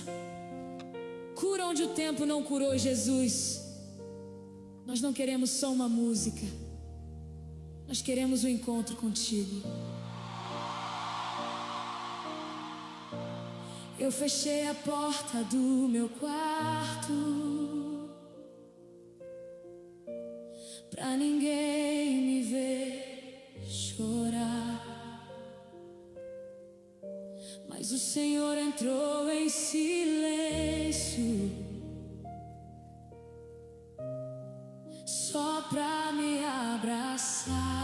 Speaker 5: Cura onde o tempo não curou, Jesus. Nós não queremos só uma música. Nós queremos um encontro contigo. Eu fechei a porta do meu quarto pra ninguém me ver chorar. Mas o Senhor entrou em silêncio, só pra me abraçar.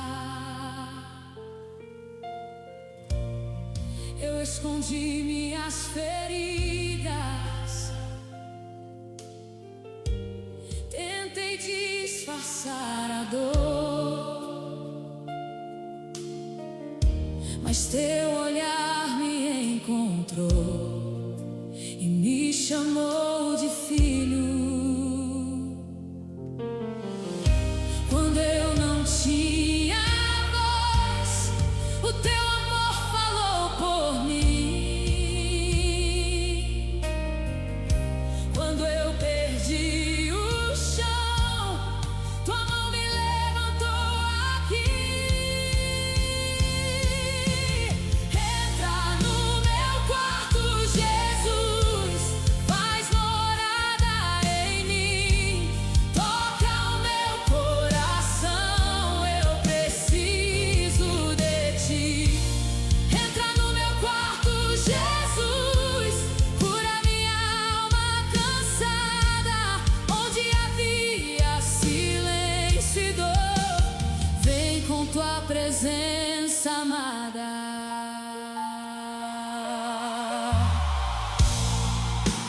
Speaker 5: Eu escondi minhas feridas, tentei disfarçar a dor, mas teu olhar me encontrou e me chamou de filho. Quando eu não tinha voz, o teu amor falou por mim. Quando eu perdi o chão, tua mão me levantou aqui. Entra no meu quarto, Jesus, faz morada em mim. Toca o meu coração, eu preciso de ti. Entra no meu quarto, Jesus, cura minha alma cansada, onde havia silêncio e dor. Vem com tua presença amada.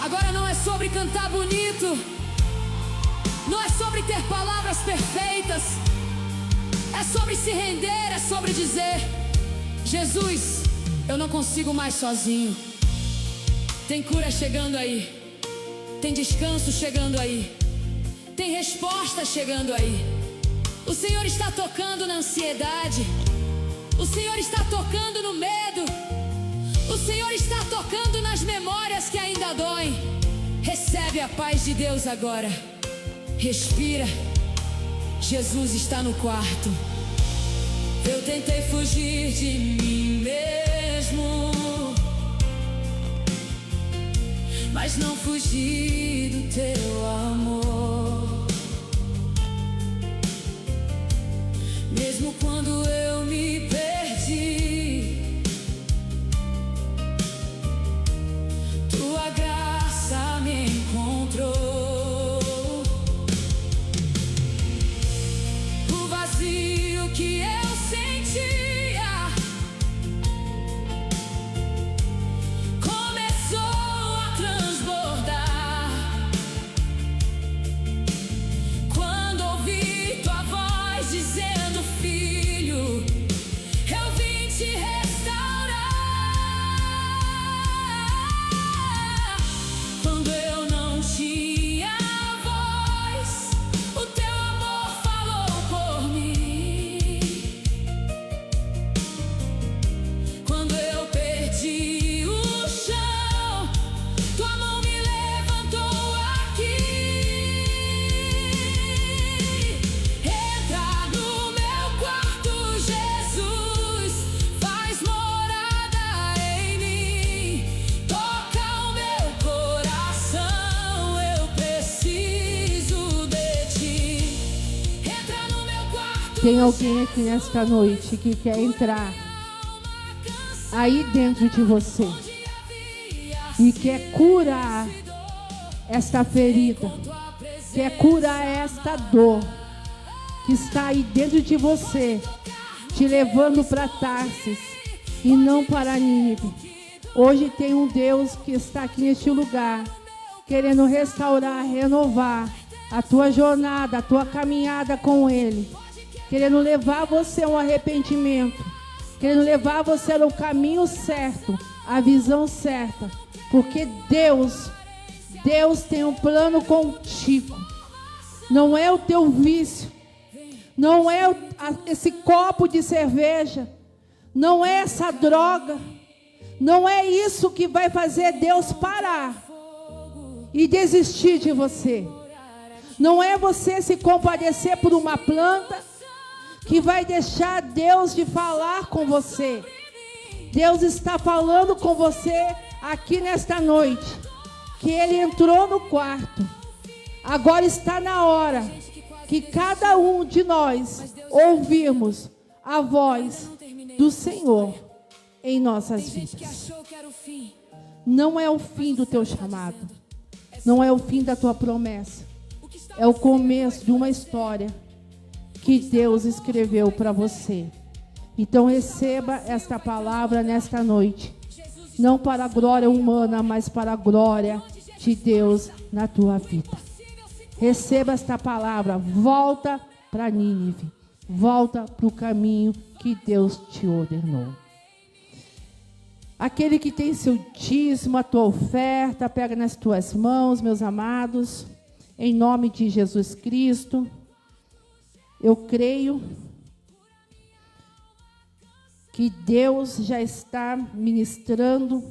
Speaker 5: Agora não é sobre cantar bonito, não é sobre ter palavras perfeitas, é sobre se render, é sobre dizer: Jesus, eu não consigo mais sozinho. Tem cura chegando aí, tem descanso chegando aí, tem resposta chegando aí. O Senhor está tocando na ansiedade, o Senhor está tocando no medo, o Senhor está tocando nas memórias que ainda doem. Recebe a paz de Deus agora. Respira. Jesus está no quarto. Eu tentei fugir de mim mesmo, mas não fugi do teu amor. Mesmo quando eu me perdi, tua graça me encontrou. O vazio
Speaker 1: Tem alguém aqui nesta noite que quer entrar aí dentro de você e quer curar esta ferida, quer curar esta dor que está aí dentro de você, te levando para Tarsis e não para Nínive. Hoje tem um Deus que está aqui neste lugar, querendo restaurar, renovar a tua jornada, a tua caminhada com Ele, querendo levar você ao arrependimento, querendo levar você ao caminho certo, a visão certa, porque Deus tem um plano contigo. Não é o teu vício, não é esse copo de cerveja, não é essa droga, não é isso que vai fazer Deus parar e desistir de você. Não é você se compadecer por uma planta que vai deixar Deus de falar com você. Deus está falando com você aqui nesta noite, que Ele entrou no quarto. Agora está na hora que cada um de nós ouvirmos a voz do Senhor em nossas vidas. Não é o fim do teu chamado, não é o fim da tua promessa, é o começo de uma história que Deus escreveu para você. Então receba esta palavra nesta noite, não para a glória humana, mas para a glória de Deus na tua vida. Receba esta palavra, volta para Nínive, volta para o caminho que Deus te ordenou. Aquele que tem seu dízimo, a tua oferta, pega nas tuas mãos, meus amados, em nome de Jesus Cristo. Eu creio que Deus já está ministrando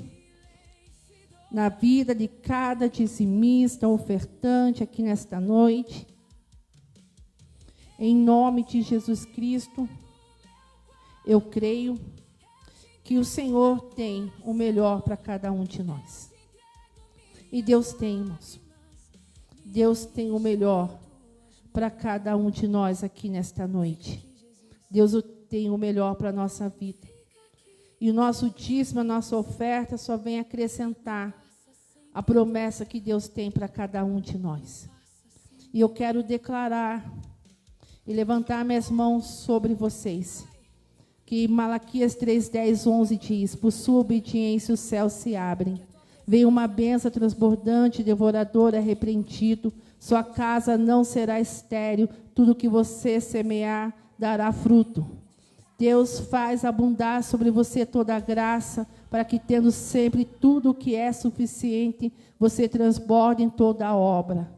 Speaker 1: na vida de cada dizimista, ofertante aqui nesta noite. Em nome de Jesus Cristo, eu creio que o Senhor tem o melhor para cada um de nós. E Deus tem, irmãos. Deus tem o melhor para cada um de nós aqui nesta noite. Deus tem o melhor para a nossa vida. E o nosso dízimo, a nossa oferta só vem acrescentar a promessa que Deus tem para cada um de nós. E eu quero declarar e levantar minhas mãos sobre vocês. Que Malaquias 3, 10, 11 diz: por sua obediência os céus se abrem. Vem uma bênção transbordante, devoradora, repreendido. Sua casa não será estéril. Tudo que você semear dará fruto. Deus faz abundar sobre você toda a graça, para que, tendo sempre tudo o que é suficiente, você transborde em toda a obra.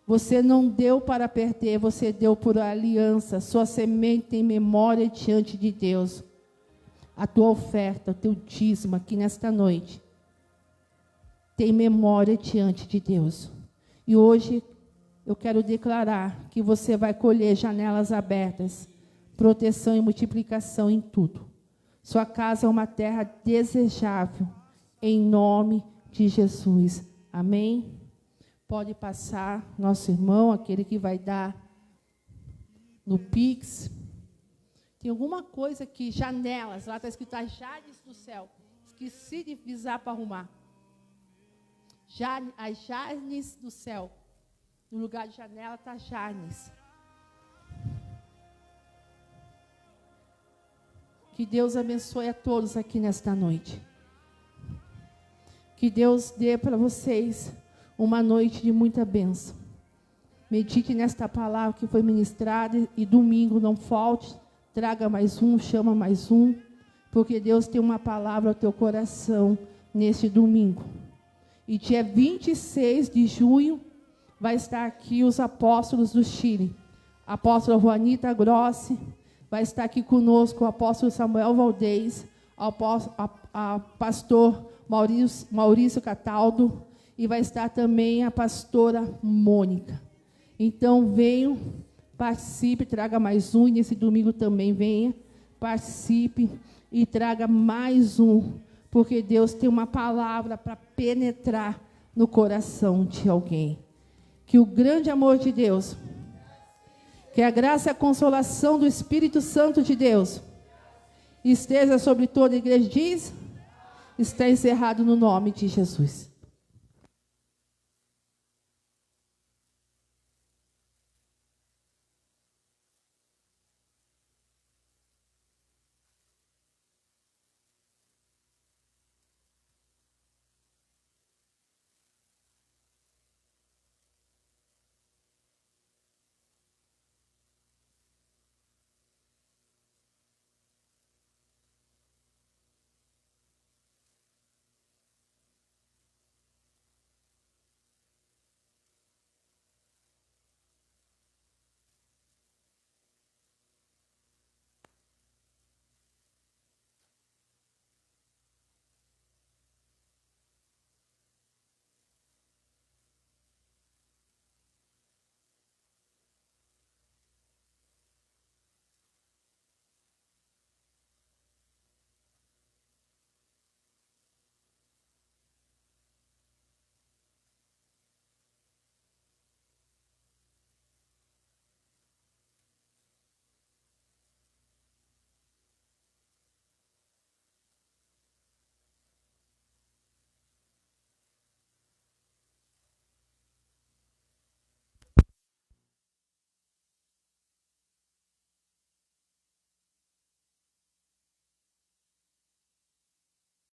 Speaker 1: Você não deu para perder, você deu por aliança. Sua semente tem memória diante de Deus. A tua oferta, o teu dízimo aqui nesta noite, tem memória diante de Deus. E hoje eu quero declarar que você vai colher janelas abertas, proteção e multiplicação em tudo. Sua casa é uma terra desejável, em nome de Jesus. Amém? Pode passar, nosso irmão, aquele que vai dar no Pix. Tem alguma coisa aqui, janelas, lá está escrito as Janes do céu. Esqueci de avisar para arrumar. As Janes do céu. No lugar de janela está Janes. Que Deus abençoe a todos aqui nesta noite. Que Deus dê para vocês uma noite de muita bênção. Medite nesta palavra que foi ministrada e domingo não falte. Traga mais um, chama mais um. Porque Deus tem uma palavra ao teu coração neste domingo. E dia 26 de junho vai estar aqui os apóstolos do Chile. A apóstola Juanita Grossi. Vai estar aqui conosco o apóstolo Samuel Valdez, a pastor Maurício Cataldo, e vai estar também a pastora Mônica. Então, venham, participe, traga mais um, e nesse domingo também venha, participe e traga mais um, porque Deus tem uma palavra para penetrar no coração de alguém. Que o grande amor de Deus, Que a graça e a consolação do Espírito Santo de Deus esteja sobre toda a igreja. Diz, está encerrado no nome de Jesus.